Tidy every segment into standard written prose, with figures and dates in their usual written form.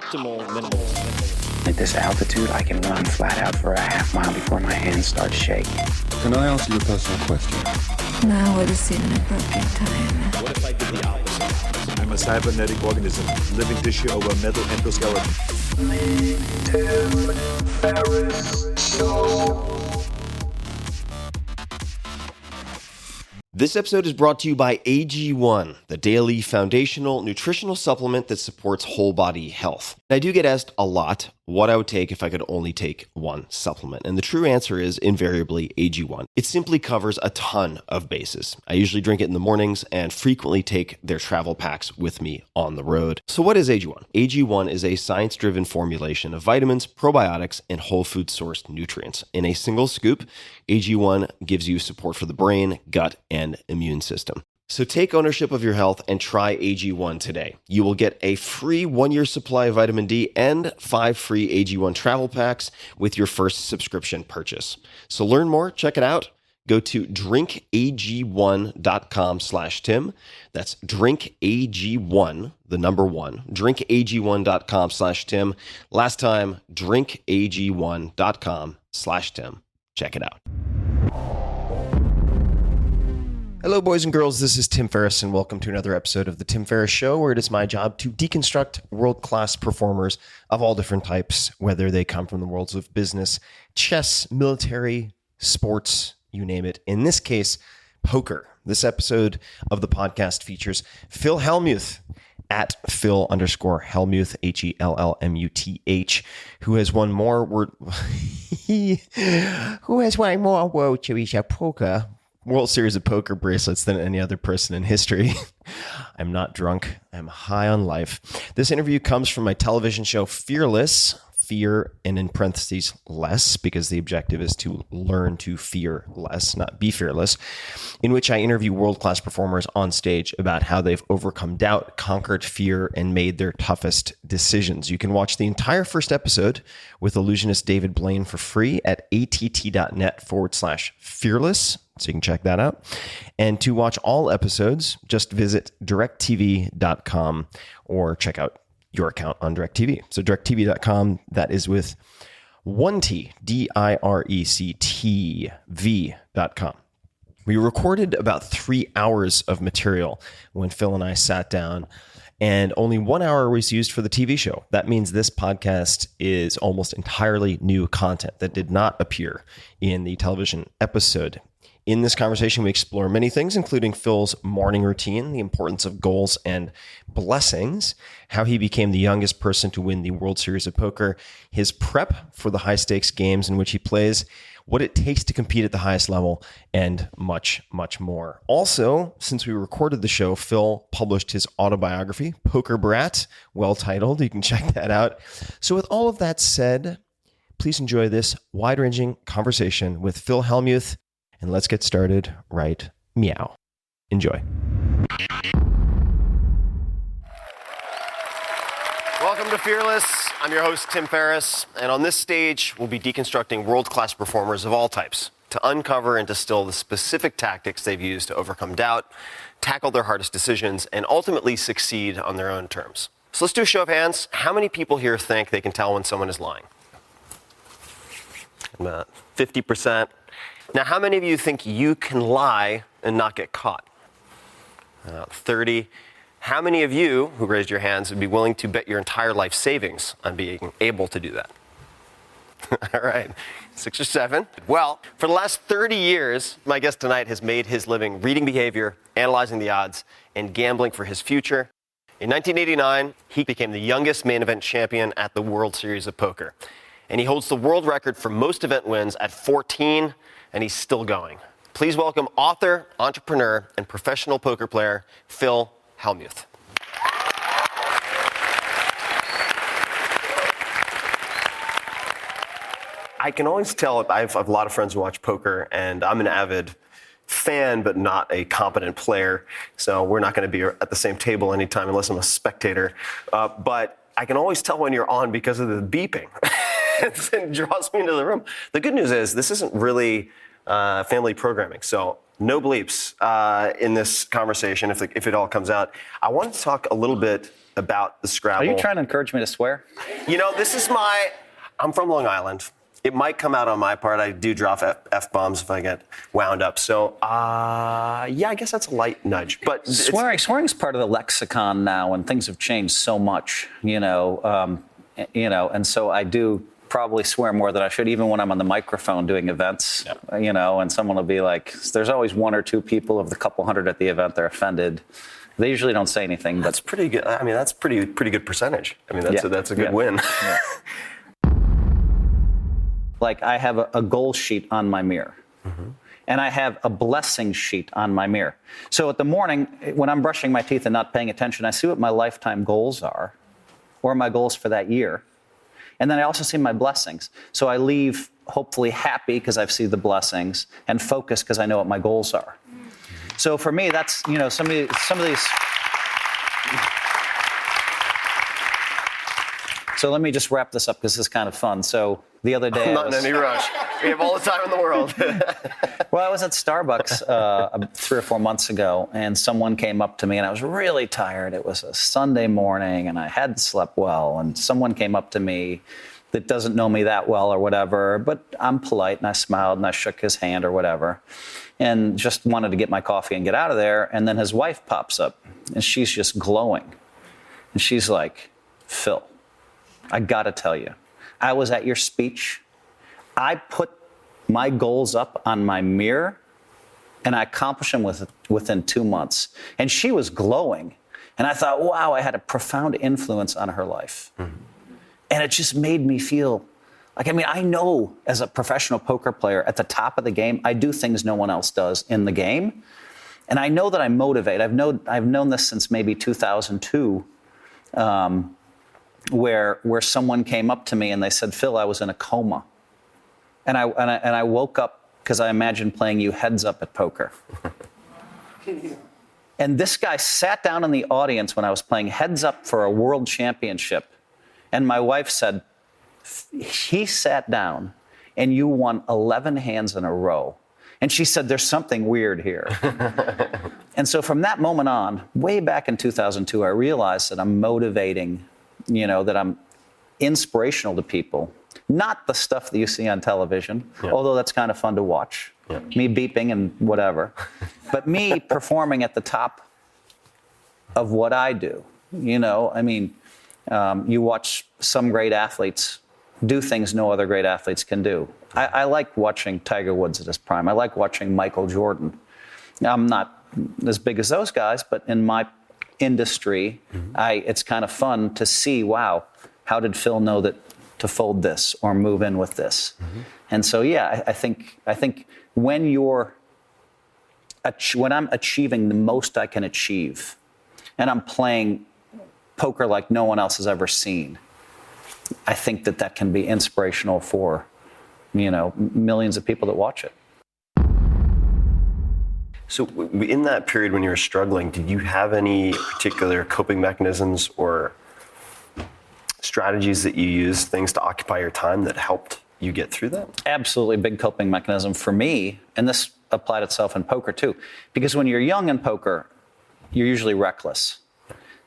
optimal minimalism. At this altitude, I can run flat out for a half mile before my hands start shaking. Can I ask you a personal question? Now would seem an appropriate time. What if I did the opposite? I'm a cybernetic organism, living tissue over a metal endoskeleton. Tim Ferriss Show. This episode is brought to you by AG1, the daily foundational nutritional supplement that supports whole body health. I do get asked a lot what I would take if I could only take one supplement. And the true answer is invariably AG1. It simply covers a ton of bases. I usually drink it in the mornings and frequently take their travel packs with me on the road. So what is AG1? AG1 is a science-driven formulation of vitamins, probiotics, and whole food sourced nutrients. In a single scoop, AG1 gives you support for the brain, gut, and immune system. So take ownership of your health and try AG1 today. You will get a free 1-year supply of vitamin D and 5 free AG1 travel packs with your first subscription purchase. So learn more, check it out. Go to drinkag1.com/Tim. That's drinkag1, the number 1, drinkag1.com/Tim. Last time, drinkag1.com/Tim. Check it out. Hello, boys and girls. This is Tim Ferriss, and welcome to another episode of The Tim Ferriss Show, where it is my job to deconstruct world-class performers of all different types, whether they come from the worlds of business, chess, military, sports, you name it. In this case, poker. This episode of the podcast features Phil Hellmuth, at Phil_Hellmuth, Hellmuth, who has won more World Series of Poker bracelets than any other person in history. I'm not drunk. I'm high on life. This interview comes from my television show Fearless, fear and in parentheses less, because the objective is to learn to fear less, not be fearless, in which I interview world-class performers on stage about how they've overcome doubt, conquered fear, and made their toughest decisions. You can watch the entire first episode with illusionist David Blaine for free at att.net/fearless. So you can check that out. And to watch all episodes, just visit directtv.com or check out your account on DirecTV. So directtv.com, that is with one T, DIRECTV.com. We recorded about 3 hours of material when Phil and I sat down, and only 1 hour was used for the TV show. That means this podcast is almost entirely new content that did not appear in the television episode. In this conversation, we explore many things, including Phil's morning routine, the importance of goals and blessings, how he became the youngest person to win the World Series of Poker, his prep for the high-stakes games in which he plays, what it takes to compete at the highest level, and much, much more. Also, since we recorded the show, Phil published his autobiography, Poker Brat, well-titled. You can check that out. So with all of that said, please enjoy this wide-ranging conversation with Phil Hellmuth. And let's get started right meow. Enjoy. Welcome to Fearless. I'm your host, Tim Ferriss. And on this stage, we'll be deconstructing world-class performers of all types to uncover and distill the specific tactics they've used to overcome doubt, tackle their hardest decisions, and ultimately succeed on their own terms. So let's do a show of hands. How many people here think they can tell when someone is lying? About 50%. Now, how many of you think you can lie and not get caught? 30. How many of you who raised your hands would be willing to bet your entire life savings on being able to do that? All right, 6 or 7. Well, for the last 30 years, my guest tonight has made his living reading behavior, analyzing the odds, and gambling for his future. In 1989, he became the youngest main event champion at the World Series of Poker. And he holds the world record for most event wins at 14, and he's still going. Please welcome author, entrepreneur, and professional poker player, Phil Hellmuth. I can always tell, I have a lot of friends who watch poker, and I'm an avid fan, but not a competent player. So we're not going to be at the same table anytime unless I'm a spectator. But I can always tell when you're on because of the beeping. It draws me into the room. The good news is this isn't really family programming. So no bleeps in this conversation if it all comes out. I want to talk a little bit about the Scrabble. Are you trying to encourage me to swear? You know, I'm from Long Island. It might come out on my part. I do drop F-bombs if I get wound up. So, yeah, I guess that's a light nudge. But Swearing's part of the lexicon now, and things have changed so much, and so I do probably swear more than I should, even when I'm on the microphone doing events, and someone will be like, there's always one or two people of the couple hundred at the event, they're offended. They usually don't say anything. But that's pretty good. I mean, that's pretty good percentage. I mean, that's a good win. Yeah. Like, I have a goal sheet on my mirror. Mm-hmm. And I have a blessing sheet on my mirror. So at the morning, when I'm brushing my teeth and not paying attention, I see what my lifetime goals are, or my goals for that year. And then I also see my blessings. So I leave hopefully happy because I've seen the blessings, and focused because I know what my goals are. So for me, that's, some of these. So let me just wrap this up because this is kind of fun. So the other day, I'm not in any rush. We have all the time in the world. Well, I was at Starbucks 3 or 4 months ago, and someone came up to me, and I was really tired. It was a Sunday morning, and I hadn't slept well. And someone came up to me that doesn't know me that well or whatever, but I'm polite, and I smiled, and I shook his hand or whatever, and just wanted to get my coffee and get out of there. And then his wife pops up, and she's just glowing. And she's like, Phil, I got to tell you, I was at your speech. I put my goals up on my mirror, and I accomplished them within 2 months. And she was glowing. And I thought, wow, I had a profound influence on her life. Mm-hmm. And it just made me feel like, I know as a professional poker player at the top of the game, I do things no one else does in the game. And I know that I motivate. I've known this since maybe 2002. Where someone came up to me and they said, Phil, I was in a coma. And I woke up because I imagined playing you heads up at poker. And this guy sat down in the audience when I was playing heads up for a world championship. And my wife said, he sat down and you won 11 hands in a row. And she said, there's something weird here. And so from that moment on, way back in 2002, I realized that I'm motivating, that I'm inspirational to people. Not the stuff that you see on television, although that's kind of fun to watch. Yeah. Me beeping and whatever. But me performing at the top of what I do. You watch some great athletes do things no other great athletes can do. I like watching Tiger Woods at his prime. I like watching Michael Jordan. I'm not as big as those guys, but in my industry, it's kind of fun to see, wow, how did Phil know that to fold this or move in with this? And so, yeah, I think when I'm achieving the most I can achieve, and I'm playing poker like no one else has ever seen, I think that can be inspirational for, millions of people that watch it. So in that period when you were struggling, did you have any particular coping mechanisms or strategies that you used, things to occupy your time that helped you get through that? Absolutely, big coping mechanism for me, and this applied itself in poker too, because when you're young in poker, you're usually reckless.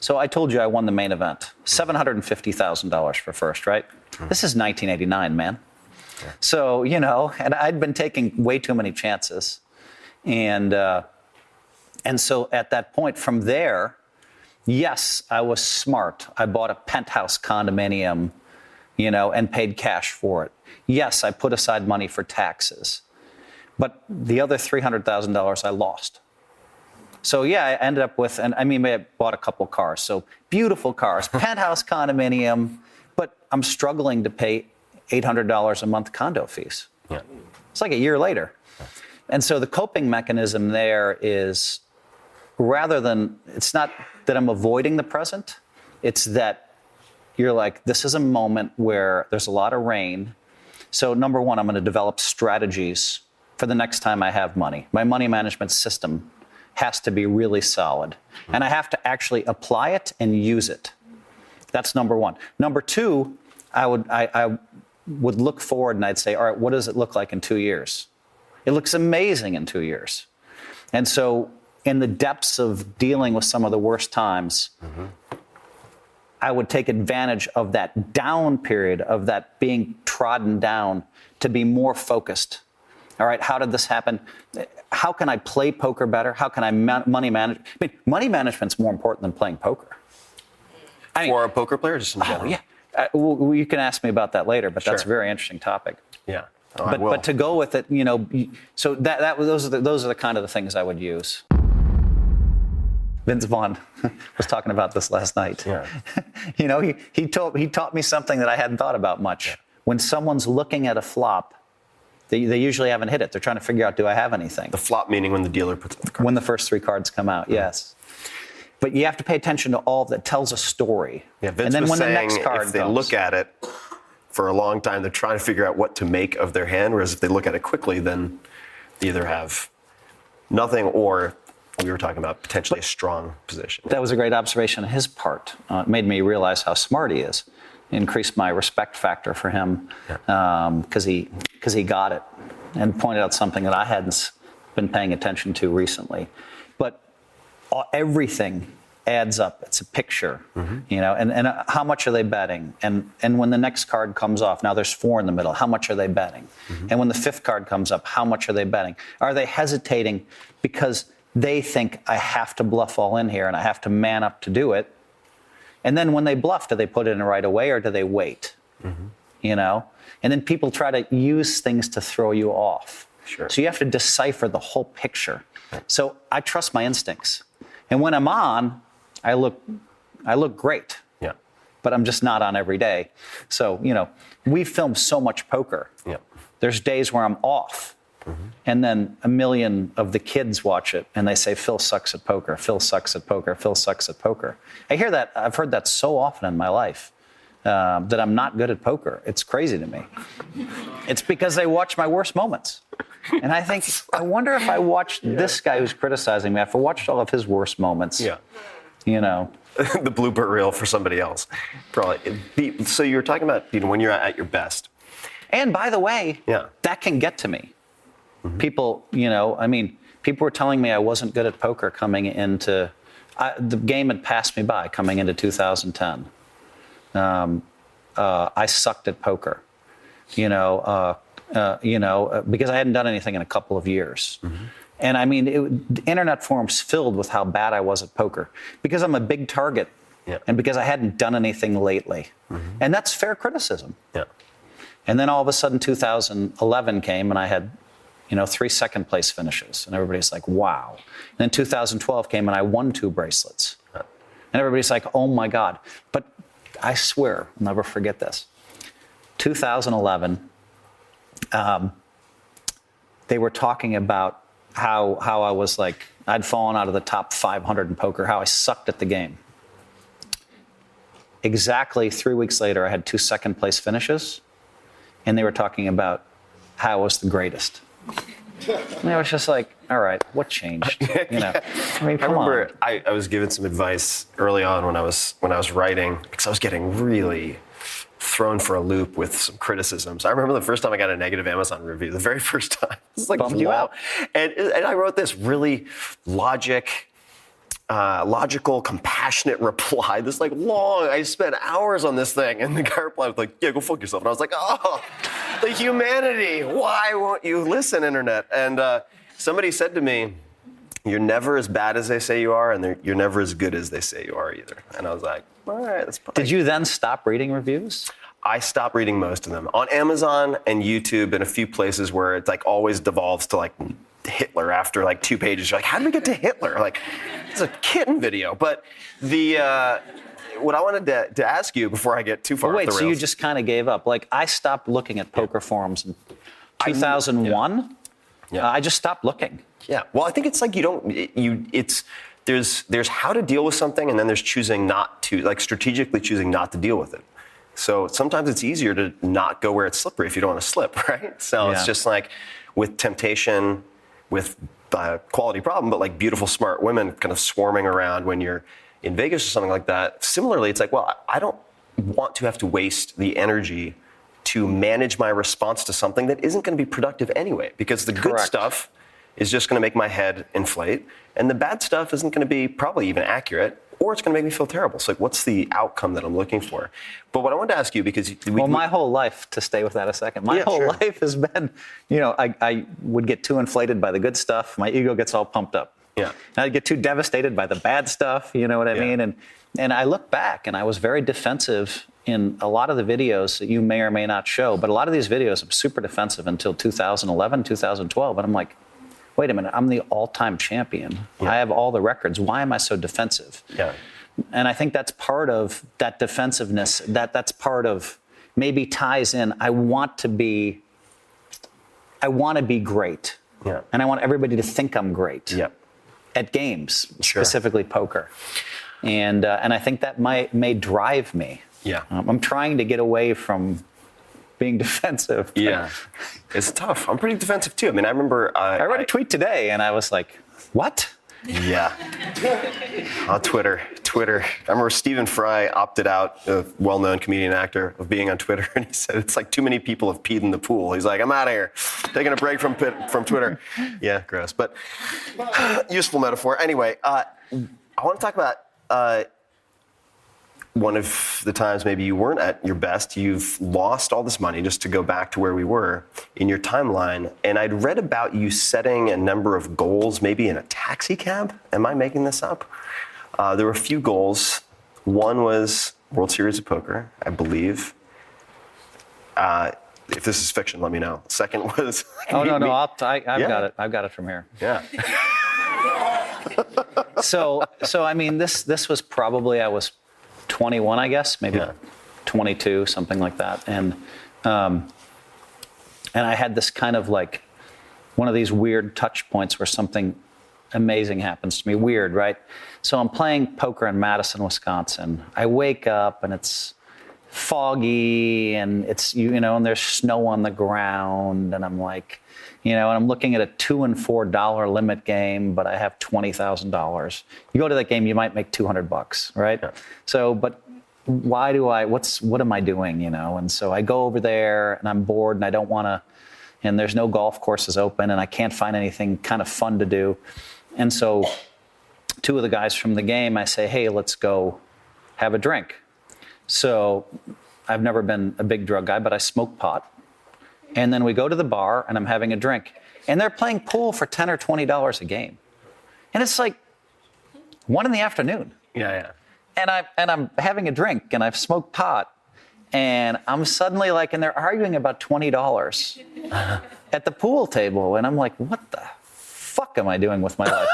So I told you I won the main event, $750,000 for first, right? This is 1989, man. So, and I'd been taking way too many chances. And so at that point, from there, yes, I was smart. I bought a penthouse condominium, and paid cash for it. Yes, I put aside money for taxes. But the other $300,000 I lost. So yeah, I ended up with, I bought a couple cars. So beautiful cars, penthouse condominium, but I'm struggling to pay $800 a month condo fees. Yeah. It's like a year later. And so the coping mechanism there is, it's not that I'm avoiding the present, it's that you're like, this is a moment where there's a lot of rain. So number one, I'm going to develop strategies for the next time I have money. My money management system has to be really solid. And I have to actually apply it and use it. That's number one. Number two, I would look forward and I'd say, all right, what does it look like in 2 years? It looks amazing in 2 years. And so in the depths of dealing with some of the worst times, I would take advantage of that down period, of that being trodden down, to be more focused. All right, how did this happen? How can I play poker better? How can I money manage? I mean, money management's more important than playing poker. For a poker player, just in general? Yeah. Well, you can ask me about that later, but that's a Sure. very interesting topic. Yeah. Oh, I will. But to go with it, so those are the kind of the things I would use. Vince Vaughn was talking about this last night. Yeah. He taught me something that I hadn't thought about much. Yeah. When someone's looking at a flop, they usually haven't hit it. They're trying to figure out, do I have anything? The flop meaning when the dealer puts up the card. When the first 3 cards come out, yes. But you have to pay attention to all that tells a story. Yeah, Vince and then was when saying the next card if they comes, look at it for a long time, they're trying to figure out what to make of their hand, whereas if they look at it quickly, then they either have nothing or we were talking about potentially a strong position. That was a great observation on his part. It made me realize how smart he is. Increased my respect factor for him because he got it and pointed out something that I hadn't been paying attention to recently. But everything adds up. It's a picture, and how much are they betting? And when the next card comes off, now there's 4 in the middle, how much are they betting? And when the 5th card comes up, how much are they betting? Are they hesitating because they think I have to bluff all in here and I have to man up to do it? And then when they bluff, do they put it in right away or do they wait? And then people try to use things to throw you off. Sure. So you have to decipher the whole picture. So I trust my instincts. And when I'm on, I look great. Yeah. But I'm just not on every day. So, we film so much poker. Yeah. There's days where I'm off. And then a million of the kids watch it and they say, Phil sucks at poker, Phil sucks at poker, Phil sucks at poker. I hear that, I've heard that so often in my life, that I'm not good at poker. It's crazy to me. It's because they watch my worst moments. And I think, I wonder if I watched this guy who's criticizing me, if I watched all of his worst moments, Yeah. The blooper reel for somebody else. Probably. So you were talking about when you're at your best. And by the way, that can get to me. People, people were telling me I wasn't good at poker coming into, the game had passed me by coming into 2010. I sucked at poker, because I hadn't done anything in a couple of years. And the internet forums filled with how bad I was at poker because I'm a big target and because I hadn't done anything lately. And that's fair criticism. Yeah. And then all of a sudden 2011 came and I had 3 second place finishes. And everybody's like, wow. And then 2012 came and I won 2 bracelets. And everybody's like, oh my God. But I swear, I'll never forget this. 2011, they were talking about how I was like, I'd fallen out of the top 500 in poker, how I sucked at the game. Exactly 3 weeks later, I had 2 second place finishes. And they were talking about how I was the greatest. And I was just like, all right, what changed? I remember I was given some advice early on when I was writing because I was getting really thrown for a loop with some criticisms. I remember the first time I got a negative Amazon review, the very first time. It's like, Bummed you out. And I wrote this really logical, compassionate reply. This long, I spent hours on this thing. And the guy replied with yeah, go fuck yourself. And I was like, oh, the humanity. Why won't you listen, internet? And somebody said to me, you're never as bad as they say you are, and you're never as good as they say you are either. And I was like, all right, that's fine. Did you then stop reading reviews? I stopped reading most of them. On Amazon and YouTube and a few places where it always devolves to Hitler after 2 pages. You're like, how did we get to Hitler? It's a kitten video. But what I wanted to ask you before I get too far off the rails. So you just kind of gave up. I stopped looking at poker forums in 2001. Yeah. I just stopped looking. Yeah. Well, I think it's there's how to deal with something and then there's choosing not to, strategically choosing not to deal with it. So sometimes it's easier to not go where it's slippery if you don't want to slip, right? So it's just with temptation, with quality problem, but beautiful, smart women kind of swarming around when you're in Vegas or something like that. Similarly, it's I don't want to have to waste the energy to manage my response to something that isn't going to be productive anyway, because the good stuff is just going to make my head inflate, and the bad stuff isn't going to be probably even accurate, or it's going to make me feel terrible. So, like, what's the outcome that I'm looking for? But what I wanted to ask you, because my whole life, to stay with that a second, my whole sure. life has been, I would get too inflated by the good stuff. My ego gets all pumped up. Yeah. And I'd get too devastated by the bad stuff. You know what I mean? And I look back, and I was very defensive in a lot of the videos that you may or may not show. But a lot of these videos, I'm super defensive until 2011, 2012. And I'm like, wait a minute, I'm the all-time champion. Yeah. I have all the records. Why am I so defensive? Yeah. And I think that's part of that defensiveness. That's part of maybe ties in. I want to be great. Yeah. And I want everybody to think I'm great. Yeah. At games, Sure. specifically poker. And I think that may drive me. Yeah. I'm trying to get away from being defensive. Yeah. It's tough. I'm pretty defensive too. I mean, I remember I read a tweet today, and I was like, what? Yeah. On Twitter. I remember Stephen Fry opted out, a well-known comedian actor, of being on Twitter, and he said it's like too many people have peed in the pool. He's like, I'm out of here, taking a break from Twitter. Yeah, gross, but useful metaphor. Anyway, I want to talk about one of the times maybe you weren't at your best. You've lost all this money, just to go back to where we were in your timeline. And I'd read about you setting a number of goals, maybe in a taxi cab. Am I making this up? There were a few goals. One was World Series of Poker, I believe. If this is fiction, let me know. Second was... Oh, no, I've got it. I've got it from here. Yeah. So I mean, this was probably, I was 21, I guess, maybe 22, something like that. And I had this kind of like one of these weird touch points where something amazing happens to me. Weird, right? So I'm playing poker in Madison, Wisconsin. I wake up and it's foggy and it's, and there's snow on the ground. And I'm like, and I'm looking at a $2 and $4 limit game, but I have $20,000. You go to that game, you might make $200, right? Yeah. So, but why do what am I doing, And so I go over there and I'm bored and I don't want to, and there's no golf courses open and I can't find anything kind of fun to do. And so two of the guys from the game, I say, hey, let's go have a drink. So I've never been a big drug guy, but I smoke pot. And then we go to the bar and I'm having a drink. And they're playing pool for $10 or $20 a game. And it's like 1 PM. Yeah. And I'm having a drink and I've smoked pot. And I'm suddenly like, and they're arguing about $20 at the pool table. And I'm like, what the fuck am I doing with my life?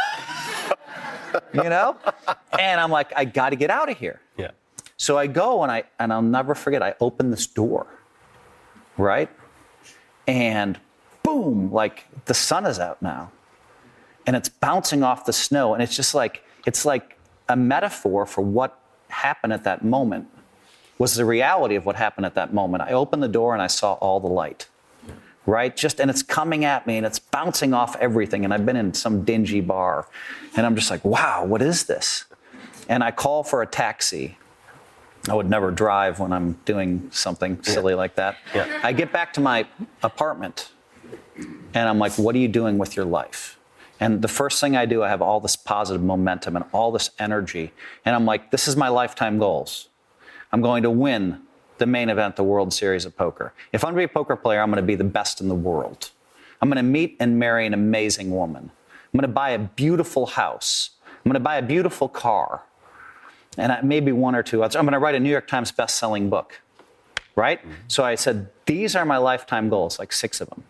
And I'm like, I got to get out of here. Yeah. So I go and I'll never forget, I open this door, right? And boom, like the sun is out now. And it's bouncing off the snow. And it's just like, it's like a metaphor for what happened at that moment was the reality of what happened at that moment. I opened the door and I saw all the light, right? And it's coming at me and it's bouncing off everything. And I've been in some dingy bar and I'm just like, wow, what is this? And I call for a taxi. I would never drive when I'm doing something silly like that. Yeah. I get back to my apartment and I'm like, what are you doing with your life? And the first thing I do, I have all this positive momentum and all this energy. And I'm like, this is my lifetime goals. I'm going to win the main event, the World Series of Poker. If I'm going to be a poker player, I'm going to be the best in the world. I'm going to meet and marry an amazing woman. I'm going to buy a beautiful house. I'm going to buy a beautiful car. And maybe one or two others. I'm going to write a New York Times best-selling book, right? Mm-hmm. So I said, these are my lifetime goals, like 6 of them.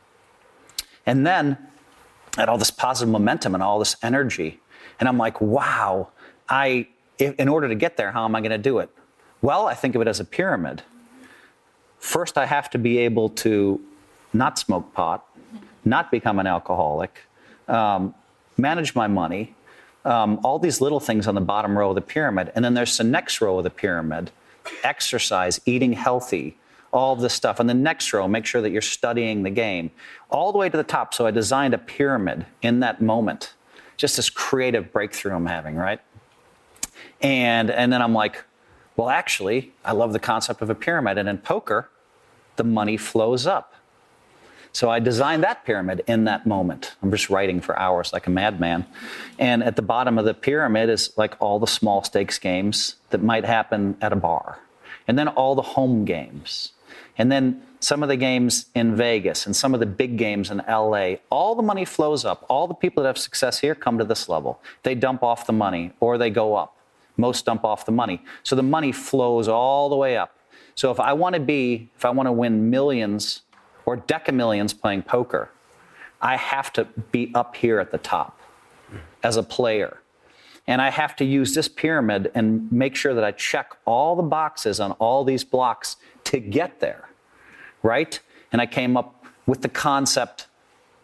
And then I had all this positive momentum and all this energy. And I'm like, wow, in order to get there, how am I going to do it? Well, I think of it as a pyramid. First, I have to be able to not smoke pot, not become an alcoholic, manage my money, all these little things on the bottom row of the pyramid. And then there's the next row of the pyramid, exercise, eating healthy, all of this stuff. And the next row, make sure that you're studying the game, all the way to the top. So I designed a pyramid in that moment, just this creative breakthrough I'm having, right? And then I'm like, well, actually, I love the concept of a pyramid. And in poker, the money flows up. So I designed that pyramid in that moment. I'm just writing for hours like a madman. And at the bottom of the pyramid is like all the small stakes games that might happen at a bar. And then all the home games. And then some of the games in Vegas and some of the big games in LA. All the money flows up. All the people that have success here come to this level. They dump off the money or they go up. Most dump off the money. So the money flows all the way up. So if I want to win millions or decamillions playing poker, I have to be up here at the top as a player. And I have to use this pyramid and make sure that I check all the boxes on all these blocks to get there, right? And I came up with the concept.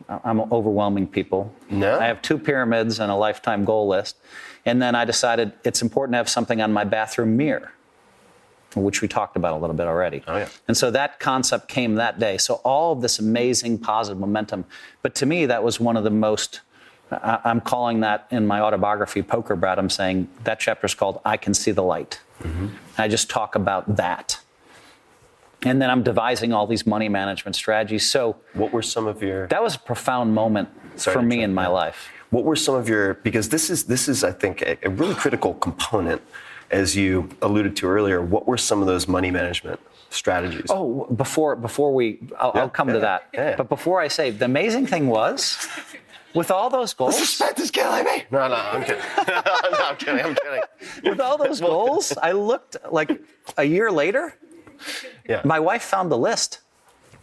I'm overwhelming people. No. I have 2 pyramids and a lifetime goal list. And then I decided it's important to have something on my bathroom mirror, which we talked about a little bit already. Oh, yeah. And so that concept came that day. So all of this amazing positive momentum. But to me, that was one of the most, I'm calling that in my autobiography, Poker Brad, I'm saying that chapter is called I Can See the Light. I just talk about that. And then I'm devising all these money management strategies. So What were some of your... that was a profound moment for me in my life. What were some of your... Because this is I think, a really critical component, as you alluded to earlier. What were some of those money management strategies? Oh, before I'll come to that. Yeah. But before I say, the amazing thing was, with all those goals... Suspense is killing me! No, I'm kidding. No, I'm kidding. With all those goals, I looked like a year later, Yeah. my wife found the list.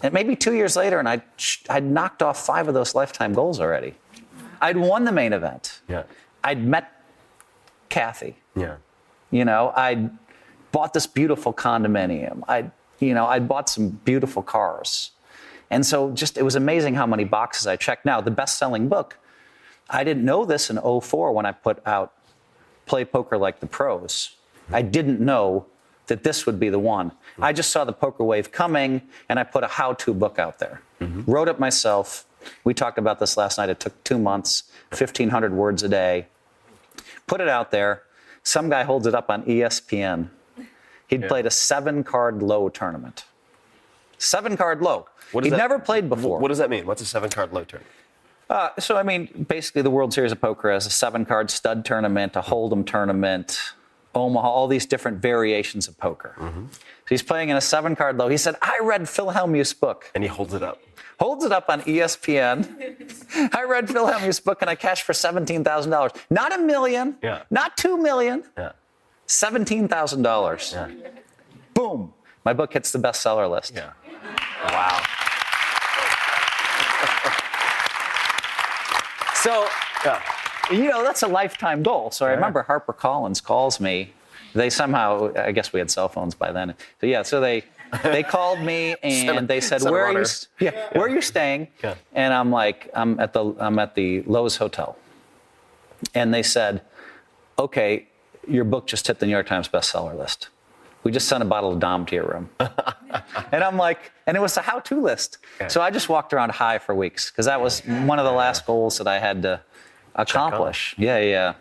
And maybe 2 years later, and I'd knocked off 5 of those lifetime goals already. I'd won the main event. Yeah. I'd met Kathy. Yeah. You know, I'd bought this beautiful condominium. I'd bought some beautiful cars. And so it was amazing how many boxes I checked. Now, the best-selling book, I didn't know this in 2004 when I put out Play Poker Like the Pros. I didn't know that this would be the one. I just saw the poker wave coming, and I put a how-to book out there. Wrote it myself. We talked about this last night. It took 2 months, 1,500 words a day. Put it out there. Some guy holds it up on ESPN. He'd played a 7-card low tournament. 7-card low. He'd never played before. What does that mean? What's a 7-card low tournament? So, I mean, basically the World Series of Poker has a 7-card stud tournament, a Hold'em tournament, Omaha, all these different variations of poker. So he's playing in a 7-card low. He said, I read Phil Hellmuth's book. And he holds it up. Holds it up on ESPN. I read Phil Hellmuth's book and I cashed for $17,000. Not $1 million, not $2 million, $17,000. Yeah. Boom. My book hits the bestseller list. Yeah. Wow. So, that's a lifetime goal. So I remember HarperCollins calls me. They somehow, I guess we had cell phones by then. So they called me and they said, where are you staying? Yeah. And I'm like, I'm at the Lowe's Hotel. And they said, okay, your book just hit the New York Times bestseller list. We just sent a bottle of Dom to your room. And I'm like, and it was a how-to list. Okay. So I just walked around high for weeks because that was one of the last goals that I had to accomplish. Yeah.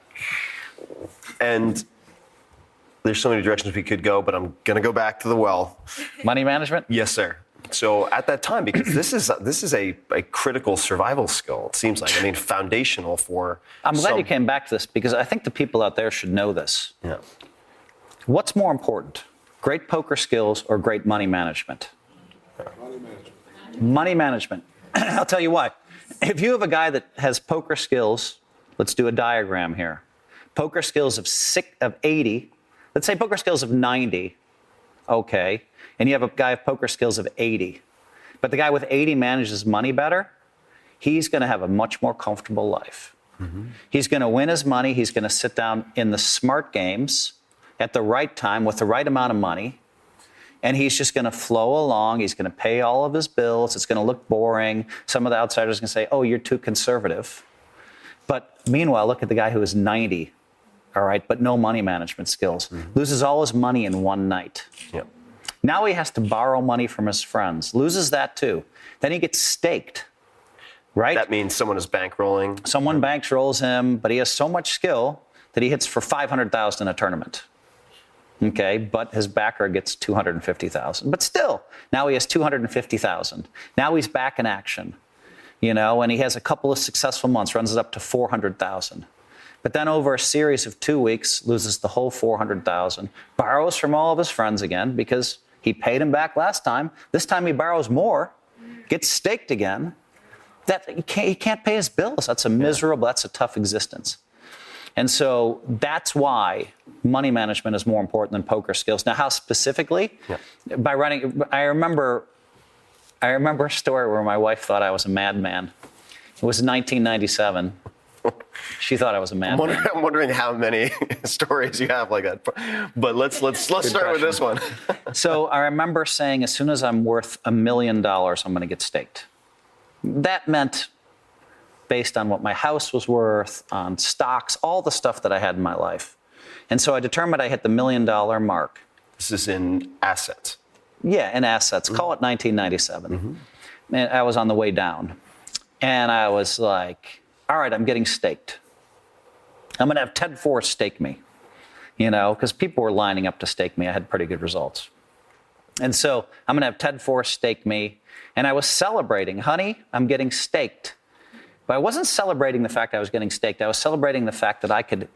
And there's so many directions we could go, but I'm going to go back to the well. Money management? Yes, sir. So at that time, because this is a critical survival skill, it seems like. I mean, foundational for... I'm glad you came back to this because I think the people out there should know this. Yeah. What's more important, great poker skills or great money management? Money management. Money management. I'll tell you why. If you have a guy that has poker skills, let's do a diagram here. Poker skills of 80, let's say poker skills of 90, okay, and you have a guy with poker skills of 80, but the guy with 80 manages money better, he's going to have a much more comfortable life. He's going to win his money. He's going to sit down in the smart games at the right time with the right amount of money, and he's just going to flow along. He's going to pay all of his bills. It's going to look boring. Some of the outsiders are going to say, oh, you're too conservative. But meanwhile, look at the guy who is 90, all right, but no money management skills. Loses all his money in one night. Yep. Now he has to borrow money from his friends. Loses that too. Then he gets staked, right? That means someone is bankrolling. Someone bankrolls him, but he has so much skill that he hits for $500,000 in a tournament. Okay, but his backer gets 250,000. But still, now he has 250,000. Now he's back in action, and he has a couple of successful months, runs it up to 400,000. But then over a series of 2 weeks, loses the whole 400,000, borrows from all of his friends again because he paid him back last time. This time he borrows more, gets staked again. He can't pay his bills. That's a tough existence. And so that's why money management is more important than poker skills. Now, how specifically? Yeah. By running, I remember a story where my wife thought I was a madman. It was 1997. She thought I was a madman. I'm wondering how many stories you have like that. But let's start with this one. So I remember saying, as soon as I'm worth $1 million, I'm going to get staked. That meant, based on what my house was worth, on stocks, all the stuff that I had in my life. And so I determined I hit the $1 million mark. This is in assets. Yeah, in assets. Call it 1997. Mm-hmm. And I was on the way down. And I was like, all right, I'm getting staked. I'm going to have Ted Forrest stake me, because people were lining up to stake me. I had pretty good results. And so I'm going to have Ted Forrest stake me. And I was celebrating, honey, I'm getting staked. But I wasn't celebrating the fact I was getting staked. I was celebrating the fact that I could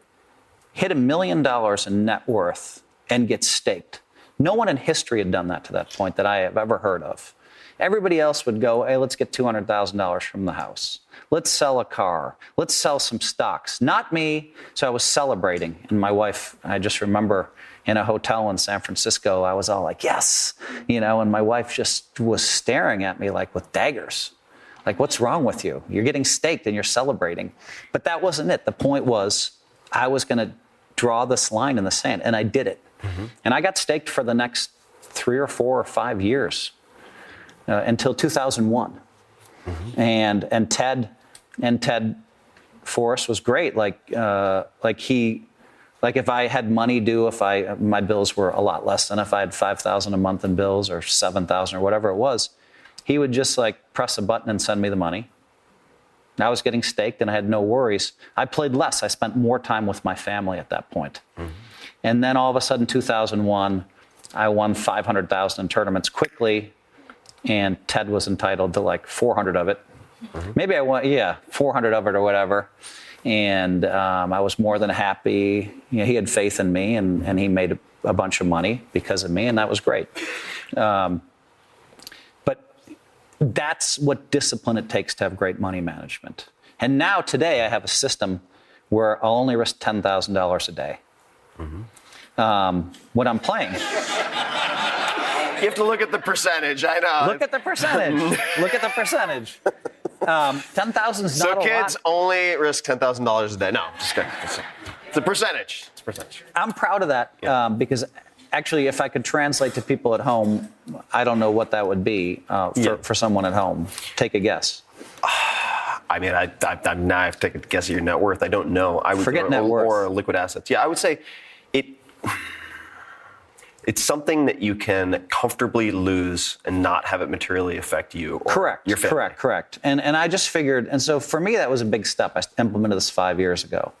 hit $1 million in net worth and get staked. No one in history had done that to that point that I have ever heard of. Everybody else would go, hey, let's get $200,000 from the house. Let's sell a car. Let's sell some stocks. Not me. So I was celebrating. And my wife, I just remember in a hotel in San Francisco, I was all like, yes. And my wife just was staring at me like with daggers. Like, what's wrong with you? You're getting staked and you're celebrating. But that wasn't it. The point was I was going to draw this line in the sand, and I did it. Mm-hmm. And I got staked for the next 3 or 4 or 5 years until 2001. Mm-hmm. And Ted Forrest was great. Like if I had money due, my bills were a lot less than if I had $5,000 a month in bills or $7,000 or whatever it was. He would just press a button and send me the money. I was getting staked and I had no worries. I played less. I spent more time with my family at that point. Mm-hmm. And then all of a sudden, 2001, I won 500,000 in tournaments quickly, and Ted was entitled to 400 of it. Mm-hmm. Maybe I won, 400 of it or whatever. And I was more than happy. He had faith in me, and he made a bunch of money because of me, and that was great. That's what discipline it takes to have great money management. And now today I have a system where I'll only risk $10,000 a day. Mm-hmm. When I'm playing. You have to look at the percentage, I know. Look at the percentage. Look at the percentage. 10,000 is not a lot. So kids Only risk $10,000 a day. No, just kidding. It's a percentage. It's a percentage. I'm proud of that because actually, if I could translate to people at home, I don't know what that would be for someone at home. Take a guess. I mean, I now have to take a guess at your net worth. I don't know. I would forget net worth or liquid assets. Yeah, I would say it's something that you can comfortably lose and not have it materially affect you or your family. Correct. And I just figured, and so for me that was a big step. I implemented this 5 years ago,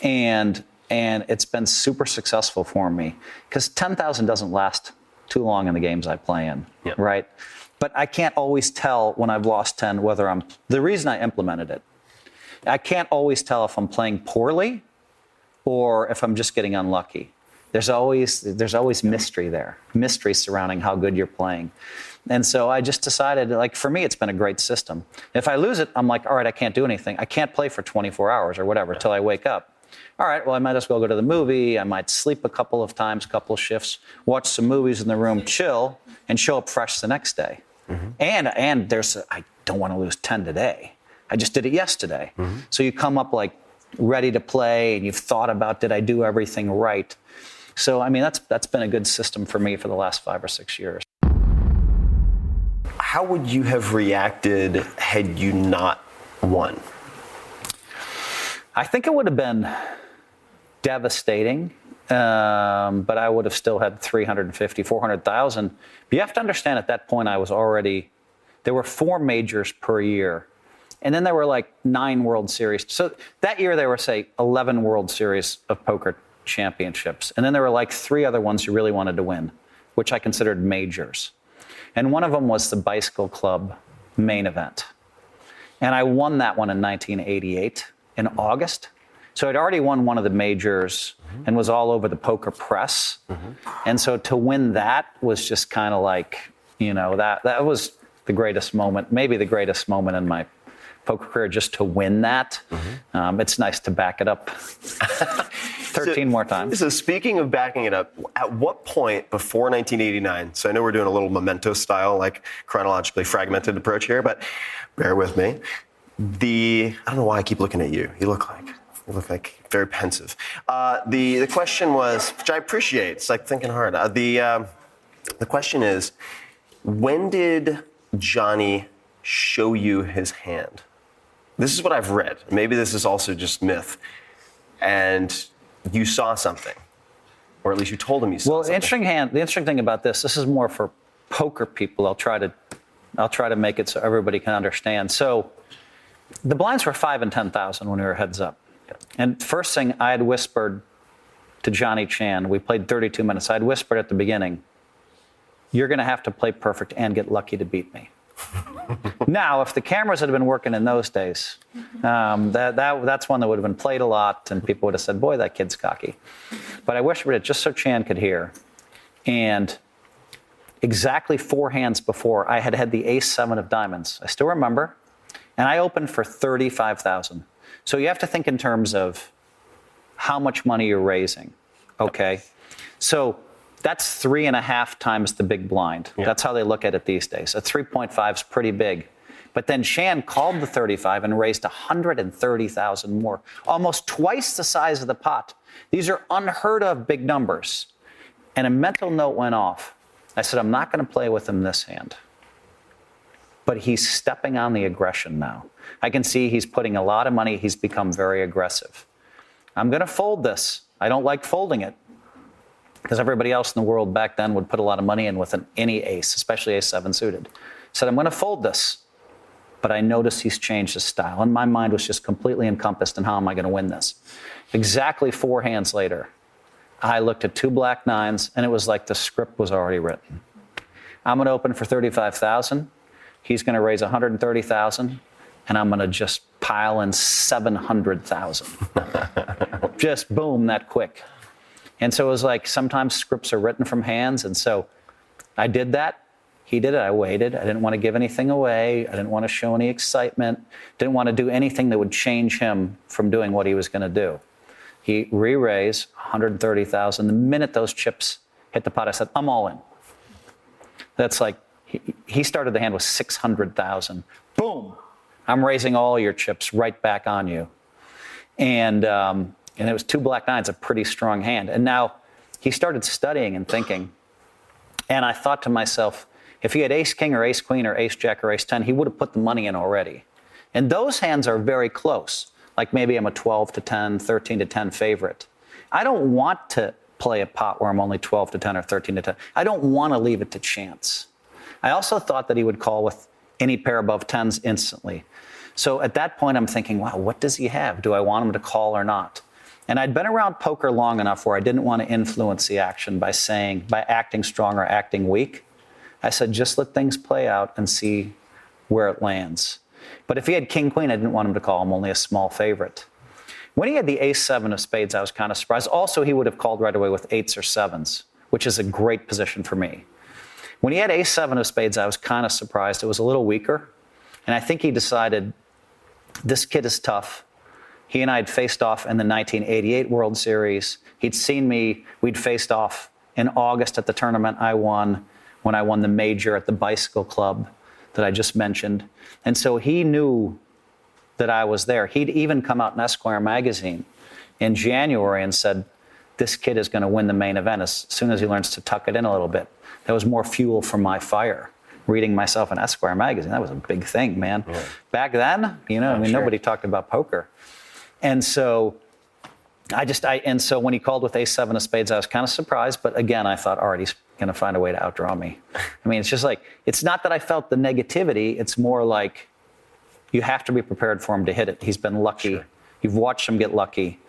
and it's been super successful for me because 10,000 doesn't last too long in the games I play in, right? But I can't always tell when I've lost 10 whether the reason I implemented it, I can't always tell if I'm playing poorly or if I'm just getting unlucky. There's always mystery there, mystery surrounding how good you're playing. And so I just decided, for me, it's been a great system. If I lose it, I'm like, all right, I can't do anything. I can't play for 24 hours or whatever till I wake up. All right, well, I might as well go to the movie. I might sleep a couple of times, couple of shifts, watch some movies in the room, chill, and show up fresh the next day. Mm-hmm. And I don't want to lose 10 today. I just did it yesterday. Mm-hmm. So you come up ready to play, and you've thought about, did I do everything right? So, I mean, that's been a good system for me for the last 5 or 6 years. How would you have reacted had you not won? I think it would have been devastating, but I would have still had 350, 400,000. But you have to understand at that point there were 4 majors per year. And then there were 9 World Series. So that year there were, say, 11 World Series of poker championships. And then there were like 3 other ones you really wanted to win, which I considered majors. And one of them was the Bicycle Club main event. And I won that one in 1988 in August. So I'd already won one of the majors and was all over the poker press. And so to win that was just kind of like, that was the greatest moment, maybe the greatest moment in my poker career, just to win that. It's nice to back it up 13 more times. So speaking of backing it up, at what point before 1989, so I know we're doing a little memento style, like chronologically fragmented approach here, but bear with me. I don't know why I keep looking at you. You look like very pensive. The question was, which I appreciate, it's like thinking hard. The question is, when did Johnny show you his hand? This is what I've read. Maybe this is also just myth. And you saw something, or at least you told him you saw something. Well, the interesting thing about this is more for poker people. I'll try to make it so everybody can understand. So the blinds were 5 and 10,000 when we were heads up. And first thing I had whispered to Johnny Chan, we played 32 minutes. I had whispered at the beginning, you're going to have to play perfect and get lucky to beat me. Now, if the cameras had been working in those days, that's one that would have been played a lot, and people would have said, boy, that kid's cocky. But I whispered it just so Chan could hear. And exactly 4 hands before, I had the ace-7 of diamonds. I still remember. And I opened for 35,000. So you have to think in terms of how much money you're raising. Okay. So that's 3.5 times the big blind. Yeah. That's how they look at it these days. A 3.5 is pretty big. But then Chan called the 35 and raised 130,000 more, almost twice the size of the pot. These are unheard of big numbers. And a mental note went off. I said, I'm not going to play with him this hand. But he's stepping on the aggression now. I can see he's putting a lot of money. He's become very aggressive. I'm going to fold this. I don't like folding it, because everybody else in the world back then would put a lot of money in with any ace, especially ace-7 suited. I said, I'm going to fold this. But I noticed he's changed his style. And my mind was just completely encompassed in how am I going to win this. Exactly 4 hands later, I looked at 2 black 9s, and it was like the script was already written. I'm going to open for 35,000. He's going to raise 130,000, and I'm going to just pile in 700,000. Just boom, that quick. And so it was like sometimes scripts are written from hands, and so I did that. He did it. I waited. I didn't want to give anything away. I didn't want to show any excitement. Didn't want to do anything that would change him from doing what he was going to do. He re-raised 130,000. The minute those chips hit the pot, I said, I'm all in. That's like, he started the hand with 600,000. Boom! I'm raising all your chips right back on you. And it was 2 black 9s, a pretty strong hand. And now he started studying and thinking. And I thought to myself, if he had ace king or ace queen or ace jack or ace 10, he would have put the money in already. And those hands are very close. Like maybe I'm a 12 to 10, 13 to 10 favorite. I don't want to play a pot where I'm only 12 to 10 or 13 to 10. I don't want to leave it to chance. I also thought that he would call with any pair above 10s instantly. So at that point, I'm thinking, wow, what does he have? Do I want him to call or not? And I'd been around poker long enough where I didn't want to influence the action by acting strong or acting weak. I said, just let things play out and see where it lands. But if he had king queen, I didn't want him to call. I'm only a small favorite. When he had the ace-7 of spades, I was kind of surprised. Also, he would have called right away with 8s or 7s, which is a great position for me. When he had ace-7 of spades, I was kind of surprised. It was a little weaker. And I think he decided, this kid is tough. He and I had faced off in the 1988 World Series. He'd seen me. We'd faced off in August at the tournament I won, when I won the major at the Bicycle Club that I just mentioned. And so he knew that I was there. He'd even come out in Esquire magazine in January and said, this kid is going to win the main event as soon as he learns to tuck it in a little bit. That was more fuel for my fire. Reading myself in Esquire magazine, that was a big thing, man. Yeah. Back then, nobody talked about poker. And so so when he called with ace-7 of spades, I was kind of surprised, but again, I thought, all right, he's going to find a way to outdraw me. I mean, it's just like, it's not that I felt the negativity, it's more like you have to be prepared for him to hit it. He's been lucky. Sure. You've watched him get lucky.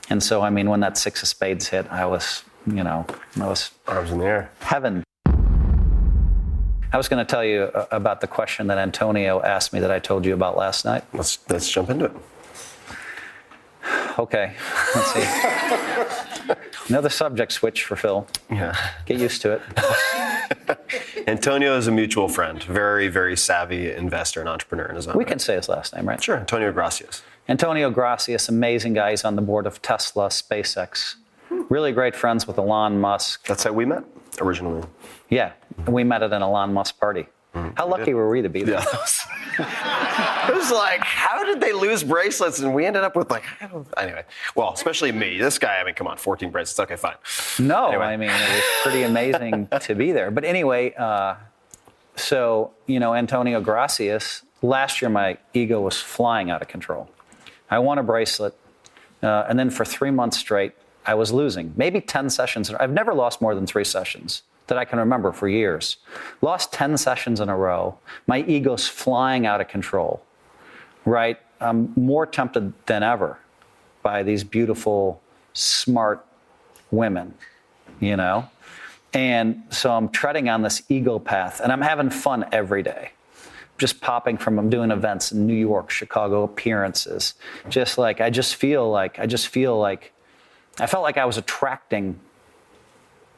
And so, I mean, when that 6 of spades hit, I was Arms in the air. heaven. I was going to tell you about the question that Antonio asked me that I told you about last night. Let's jump into it. Okay, let's see. Another subject switch for Phil. Yeah. Get used to it. Antonio is a mutual friend, very, very savvy investor and entrepreneur in his own We right. can say his last name, right? Sure, Antonio Gracias. Antonio Gracias, amazing guy. He's on the board of Tesla, SpaceX. Really great friends with Elon Musk. That's how we met originally. Yeah, we met at an Elon Musk party. How lucky were we to be there? Yeah. It was like, how did they lose bracelets? And we ended up with anyway. Well, especially me. This guy, I mean, come on, 14 bracelets. Okay, fine. No, Anyway. I mean, it was pretty amazing to be there. But anyway, so, Antonio Gracias, last year my ego was flying out of control. I won a bracelet, and then for 3 months straight, I was losing. Maybe 10 sessions. I've never lost more than 3 sessions that I can remember for years. Lost 10 sessions in a row. My ego's flying out of control, right? I'm more tempted than ever by these beautiful, smart women, And so I'm treading on this ego path, and I'm having fun every day. Just popping from, I'm doing events in New York, Chicago, appearances. I felt like I was attracting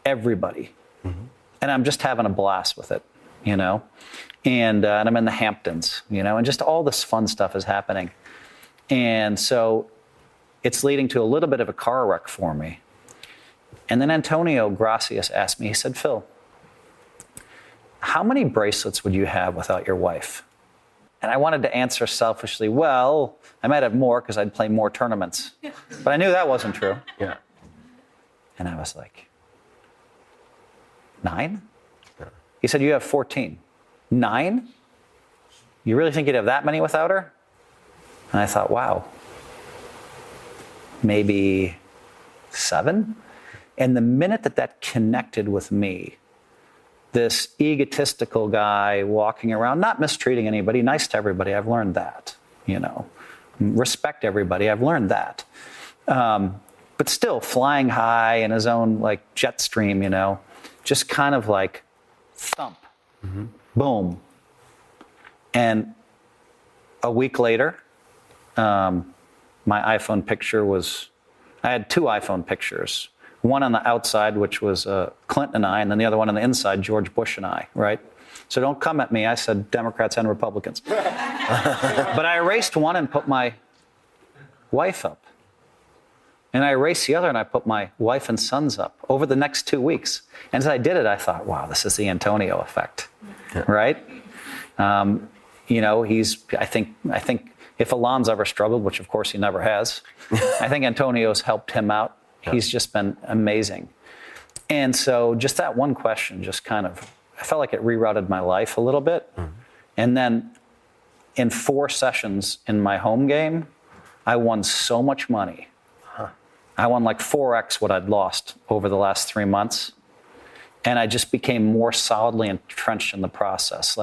everybody. Mm-hmm. And I'm just having a blast with it, And I'm in the Hamptons, and just all this fun stuff is happening. And so it's leading to a little bit of a car wreck for me. And then Antonio Gracias asked me, he said, Phil, how many bracelets would you have without your wife? And I wanted to answer selfishly, well, I might have more because I'd play more tournaments. But I knew that wasn't true. Yeah. And I was like, 9? Yeah. He said, you have 14. 9? You really think you'd have that many without her? And I thought, wow, maybe 7? And the minute that connected with me, this egotistical guy walking around, not mistreating anybody, nice to everybody, I've learned that, respect everybody, I've learned that. But still flying high in his own jet stream, just kind of thump, mm-hmm. Boom. And a week later, my iPhone picture I had 2 iPhone pictures. One on the outside, which was Clinton and I, and then the other one on the inside, George Bush and I, right? So don't come at me. I said Democrats and Republicans. But I erased one and put my wife up. And I erased the other and I put my wife and sons up over the next 2 weeks. And as I did it, I thought, wow, this is the Antonio effect, right? I think if Alon's ever struggled, which of course he never has, I think Antonio's helped him out. Yeah. He's just been amazing. And so just that one question I felt like it rerouted my life a little bit. Mm-hmm. And then in 4 sessions in my home game, I won so much money. Huh. I won 4x what I'd lost over the last 3 months. And I just became more solidly entrenched in the process.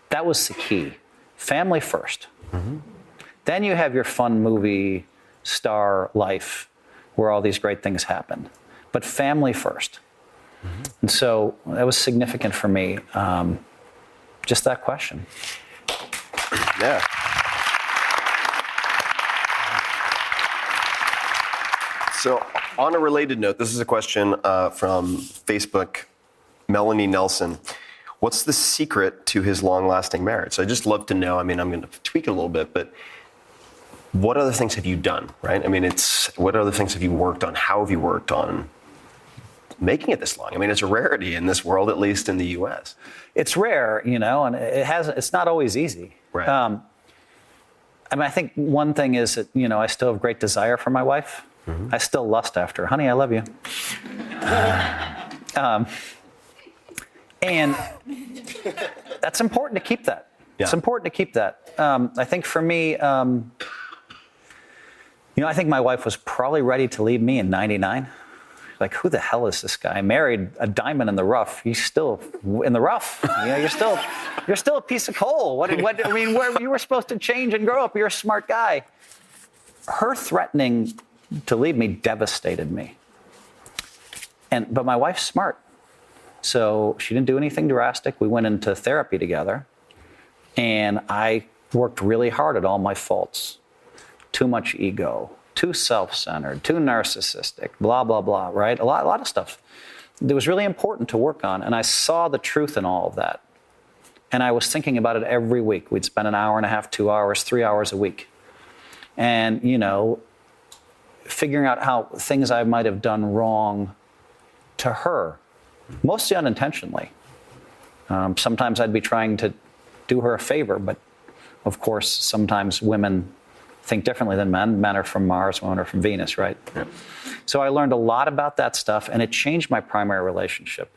That was the key. Family first. Mm-hmm. Then you have your fun movie star life where all these great things happen. But family first. Mm-hmm. And so that was significant for me, just that question. Yeah. So on a related note, this is a question from Facebook, Melanie Nelson. What's the secret to his long-lasting marriage? So I'd just love to know, I'm going to tweak it a little bit, but what other things have you done, right? What other things have you worked on? How have you worked on making it this long? It's a rarity in this world, at least in the U.S. It's rare, and it's not always easy. Right. I think one thing is that, I still have great desire for my wife. Mm-hmm. I still lust after her. Honey, I love you. And that's important to keep that. Yeah. It's important to keep that. I think for me, I think my wife was probably ready to leave me in '99. Who the hell is this guy? I married a diamond in the rough. He's still in the rough. You're still a piece of coal. Where you were supposed to change and grow up. You're a smart guy. Her threatening to leave me devastated me. But my wife's smart. So she didn't do anything drastic. We went into therapy together, and I worked really hard at all my faults. Too much ego, too self-centered, too narcissistic, blah, blah, blah, right? A lot of stuff that was really important to work on, and I saw the truth in all of that. And I was thinking about it every week. We'd spend an hour and a half, 2 hours, 3 hours a week. And, figuring out how things I might have done wrong to her, mostly unintentionally. Sometimes I'd be trying to do her a favor, but of course, sometimes women think differently than men. Men are from Mars, women are from Venus, right? Yeah. So I learned a lot about that stuff, and it changed my primary relationship.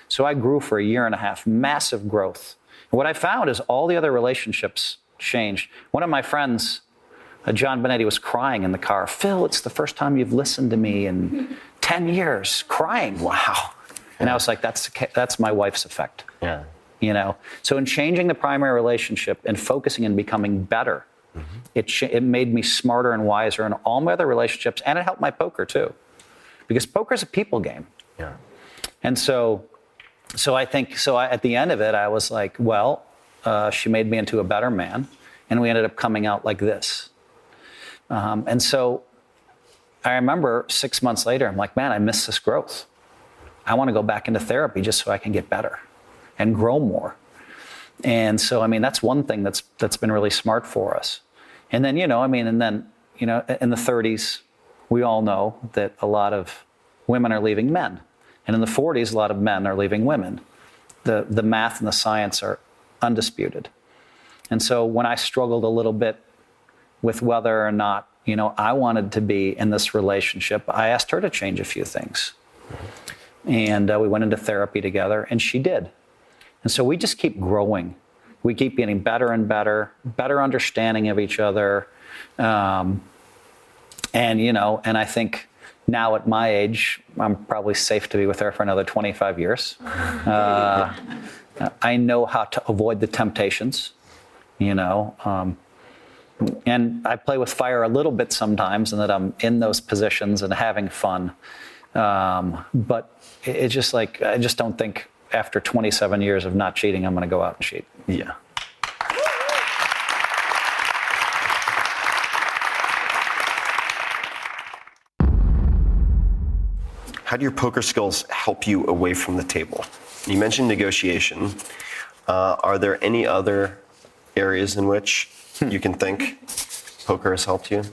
So I grew for a year and a half, massive growth. And what I found is all the other relationships changed. One of my friends, John Benetti, was crying in the car. Phil, it's the first time you've listened to me in 10 years, crying. Wow. And I was like, that's my wife's effect. Yeah. So in changing the primary relationship and focusing and becoming better, it made me smarter and wiser in all my other relationships, and it helped my poker too, because poker is a people game. Yeah. And so I think at the end of it, I was like, well, she made me into a better man, and we ended up coming out like this. And so I remember 6 months later, I'm like, man, I miss this growth. I want to go back into therapy just so I can get better and grow more. And so, that's one thing that's been really smart for us. And then, in the 30s, we all know that a lot of women are leaving men. And in the 40s, a lot of men are leaving women. The math and the science are undisputed. And so when I struggled a little bit with whether or not, I wanted to be in this relationship, I asked her to change a few things. And we went into therapy together, and she did. And so we just keep growing. We keep getting better and better understanding of each other. And I think now at my age, I'm probably safe to be with her for another 25 years. I know how to avoid the temptations, and I play with fire a little bit sometimes, and that I'm in those positions and having fun. But it's just like, I just don't think after 27 years of not cheating, I'm going to go out and cheat. Yeah. How do your poker skills help you away from the table? You mentioned negotiation. Are there any other areas in which you can think poker has helped you?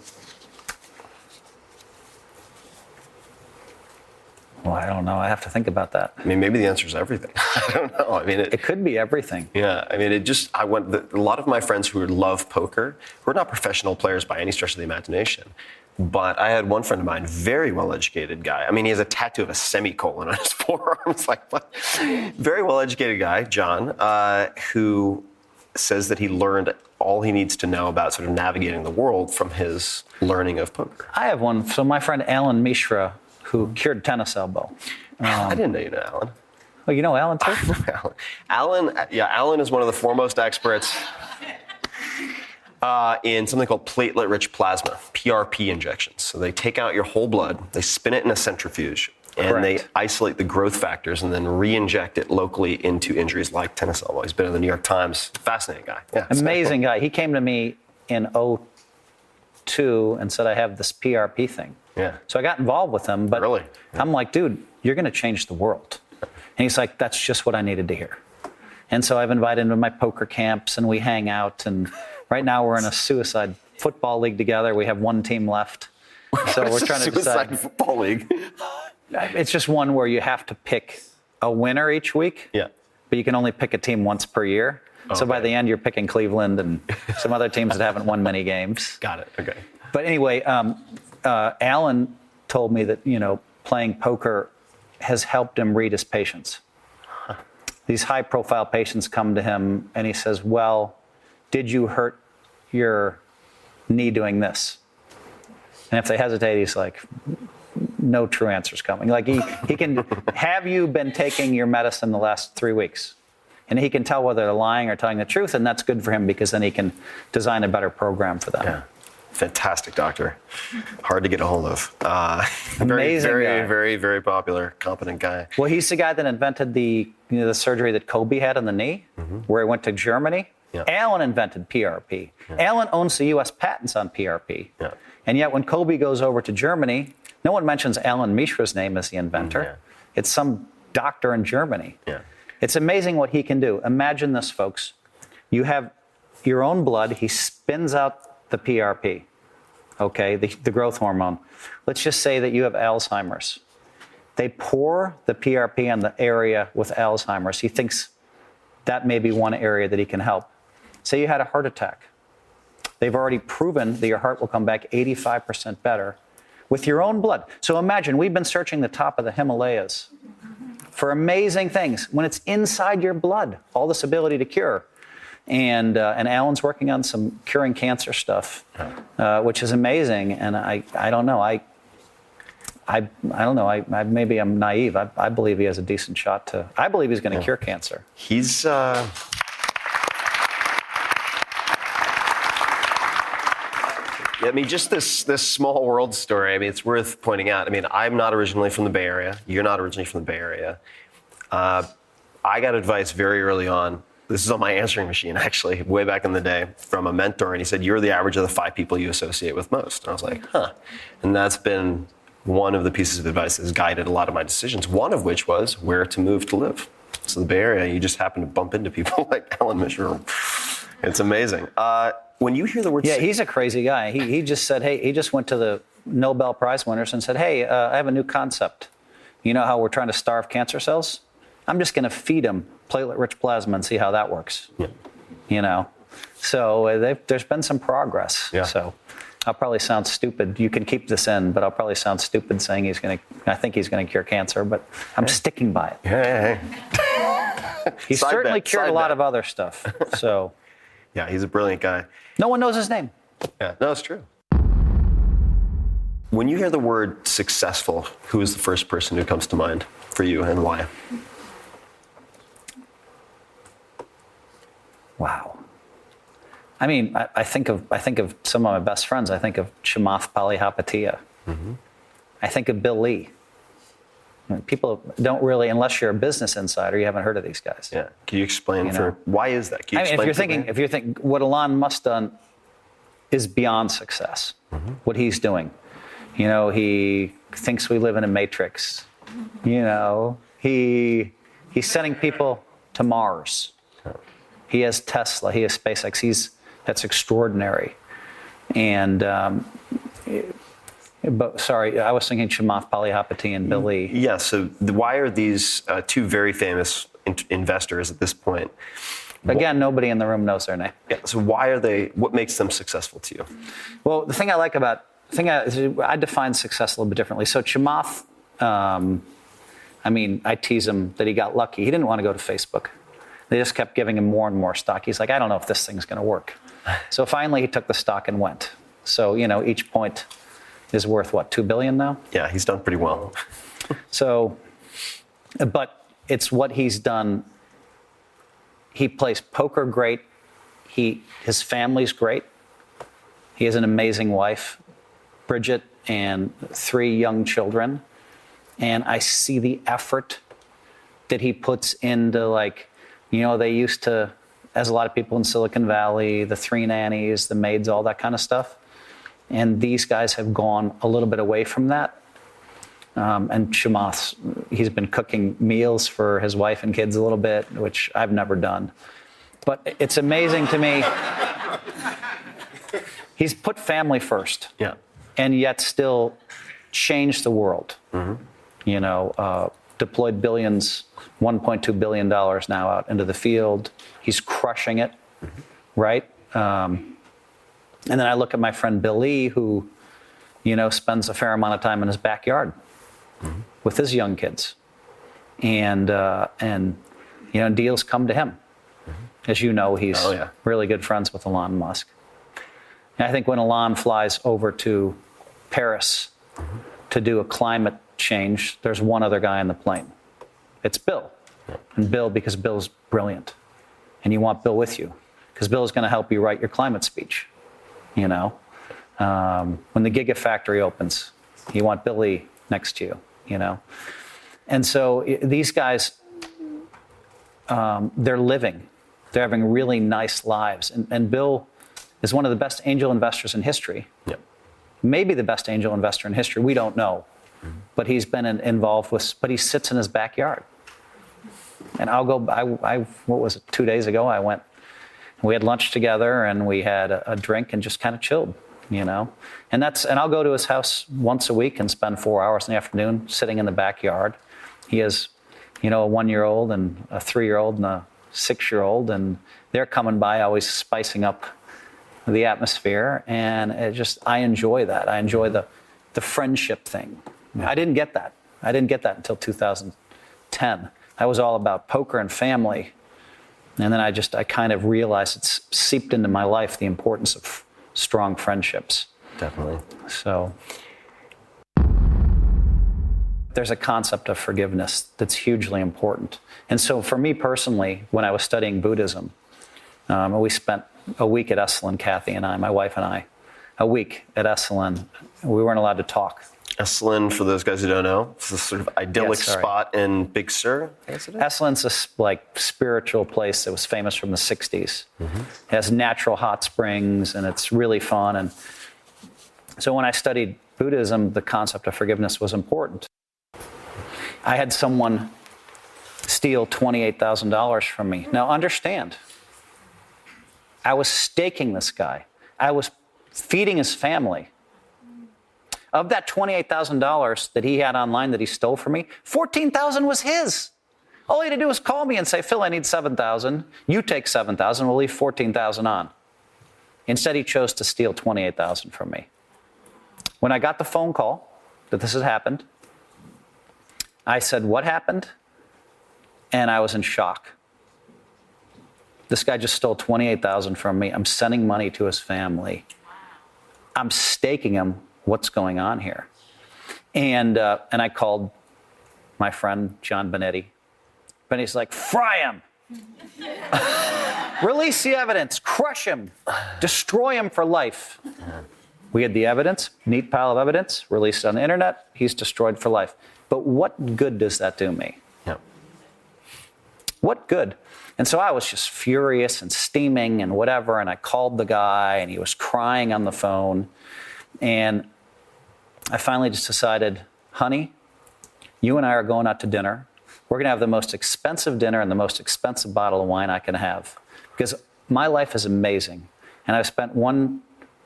Well, I don't know. I have to think about that. Maybe the answer is everything. I don't know. It could be everything. Yeah. A lot of my friends who love poker, who are not professional players by any stretch of the imagination, but I had one friend of mine, very well-educated guy. He has a tattoo of a semicolon on his forearm. It's like, what? Very well-educated guy, John, who says that he learned all he needs to know about sort of navigating the world from his learning of poker. I have one. So my friend Alan Mishra, who cured tennis elbow. I didn't know you knew Alan. Oh, you know Alan too? Alan is one of the foremost experts in something called platelet-rich plasma, PRP injections. So they take out your whole blood, they spin it in a centrifuge, and Correct. They isolate the growth factors and then re-inject it locally into injuries like tennis elbow. He's been in the New York Times. Fascinating guy. Yeah, amazing guy. He came to me in 2002 and said, I have this PRP thing. Yeah. So I got involved with him, but Really? Yeah. I'm like, dude, you're going to change the world. And he's like, that's just what I needed to hear. And so I've invited him to my poker camps, and we hang out. And right now we're in a suicide football league together. We have one team left. So we're trying to decide. Suicide football league. It's just one where you have to pick a winner each week. Yeah. But you can only pick a team once per year. So by the end, you're picking Cleveland and some other teams that haven't won many games. Got it. Okay. But anyway, Alan told me that, playing poker has helped him read his patients. These high-profile patients come to him, and he says, well, did you hurt your knee doing this? And if they hesitate, he's like, no true answer's coming. Like he can, have you been taking your medicine the last 3 weeks? And he can tell whether they're lying or telling the truth, and that's good for him because then he can design a better program for them. Yeah. fantastic doctor. Hard to get a hold of. Amazing very, guy. very, very popular, competent guy. Well, he's the guy that invented the surgery that Kobe had on the knee, where he went to Germany. Yeah. Alan invented PRP. Alan owns the U.S. patents on PRP. Yeah. And yet when Kobe goes over to Germany, no one mentions Alan Mishra's name as the inventor. Yeah. It's some doctor in Germany. Yeah. It's amazing what he can do. Imagine this, folks. You have your own blood. He spins out the PRP, okay, the growth hormone. Let's just say that you have Alzheimer's. They pour the PRP on the area with Alzheimer's. He thinks that may be one area that he can help. Say you had a heart attack. They've already proven that your heart will come back 85% better with your own blood. So imagine, we've been searching the top of the Himalayas for amazing things when it's inside your blood, all this ability to cure. And Alan's working on some curing cancer stuff, which is amazing. And I don't know. I don't know. Maybe I'm naive. I believe he has a decent shot to. I believe he's going to cure cancer. He's. I mean, just this small world story. I mean, it's worth pointing out. I mean, I'm not originally from the Bay Area. You're not originally from the Bay Area. I got advice very early on. This is on my answering machine, actually, way back in the day, from a mentor. And he said, you're the average of the 5 people you associate with most. And I was like, huh. And that's been one of the pieces of advice that has guided a lot of my decisions, one of which was where to move to live. So the Bay Area, you just happen to bump into people like Alan Mishra. It's amazing. When you hear the word... Yeah, he's a crazy guy. He just said, hey, he just went to the Nobel Prize winners and said, hey, I have a new concept. You know how we're trying to starve cancer cells? I'm just going to feed them platelet-rich plasma and see how that works. Yeah. You know? So there's been some progress. Yeah. So I'll probably sound stupid. You can keep this in, but I'll probably sound stupid saying I think he's going to cure cancer, but I'm sticking by it. Hey. He's certainly cured a lot of other stuff. So... Yeah, he's a brilliant guy. No one knows his name. Yeah, no, it's true. When you hear the word successful, who is the first person who comes to mind for you and why? Wow. I mean, I think of some of my best friends. I think of Hellmuth Palihapitiya. Mm-hmm. I think of Bill Lee. I mean, people don't really, unless you're a business insider, you haven't heard of these guys. Yeah. Can you explain why is that? Can you if you're thinking what Elon Musk done is beyond success. Mm-hmm. What he's doing, he thinks we live in a matrix. He's sending people to Mars. He has Tesla. He has SpaceX. That's extraordinary. And but sorry, I was thinking Hellmuth Palihapitiya and Bill Lee. Yeah. So why are these 2 very famous investors at this point? Again, nobody in the room knows their name. Yeah. So why are they? What makes them successful to you? Well, the thing I like about I define success a little bit differently. So Hellmuth, I tease him that he got lucky. He didn't want to go to Facebook. They just kept giving him more and more stock. He's like, I don't know if this thing's going to work. So finally, he took the stock and went. So each point is worth what, $2 billion now? Yeah, he's done pretty well. So, but it's what he's done. He plays poker great. His family's great. He has an amazing wife, Bridget, and 3 young children. And I see the effort that he puts into they used to, as a lot of people in Silicon Valley, the 3 nannies, the maids, all that kind of stuff. And these guys have gone a little bit away from that. And Hellmuth, he's been cooking meals for his wife and kids a little bit, which I've never done. But it's amazing to me. He's put family first. Yeah. And yet still changed the world. Mm-hmm. Deployed billions, $1.2 billion now out into the field. He's crushing it, mm-hmm. Right? And then I look at my friend Bill Lee, who, spends a fair amount of time in his backyard, mm-hmm. with his young kids. And deals come to him. Mm-hmm. As you know, he's really good friends with Elon Musk. And I think when Elon flies over to Paris, mm-hmm. to do a climate change, there's one other guy on the plane. It's Bill. Yeah. And Bill, because Bill's brilliant. And you want Bill with you, because Bill is going to help you write your climate speech. When the Gigafactory opens, you want Billy next to you, you know? And so these guys, they're living. They're having really nice lives. And Bill is one of the best angel investors in history. Yep. Maybe the best angel investor in history. We don't know. But he's been involved with, but he sits in his backyard. And I'll go, what was it, 2 days ago, I went, we had lunch together and we had a drink and just kind of chilled, you know? And I'll go to his house once a week and spend 4 hours in the afternoon sitting in the backyard. He has, you know, a 1-year-old and a 3-year-old and a 6-year-old, and they're coming by always spicing up the atmosphere. And I enjoy that. I enjoy the friendship thing. I didn't get that. I didn't get that until 2010. I was all about poker and family. And then I kind of realized it's seeped into my life, the importance of strong friendships. Definitely. So there's a concept of forgiveness that's hugely important. And so for me personally, when I was studying Buddhism, we spent a week at Esalen, Kathy and I, my wife and I, a week at Esalen. We weren't allowed to talk. Esalen, for those guys who don't know, it's this sort of idyllic spot in Big Sur. Esalen's this like spiritual place that was famous from the 60s. It has natural hot springs and it's really fun. And so when I studied Buddhism, the concept of forgiveness was important. I had someone steal $28,000 from me. Now understand, I was staking this guy. I was feeding his family. Of that $28,000 that he had online that he stole from me, $14,000 was his. All he had to do was call me and say, Phil, I need $7,000. You take $7,000. We'll leave $14,000 on. Instead, he chose to steal $28,000 from me. When I got the phone call that this had happened, I said, what happened? And I was in shock. This guy just stole $28,000 from me. I'm sending money to his family. I'm staking him. What's going on here? And I called my friend, John Benetti. Benetti's like, fry him. Release the evidence. Crush him. Destroy him for life. We had the evidence, neat pile of evidence, released it on the internet. He's destroyed for life. But what good does that do me? Yeah. What good? And so I was just furious and steaming and whatever. And I called the guy and he was crying on the phone. And I finally just decided, honey, you and I are going out to dinner. We're going to have the most expensive dinner and the most expensive bottle of wine I can have. Because my life is amazing. And I've spent 1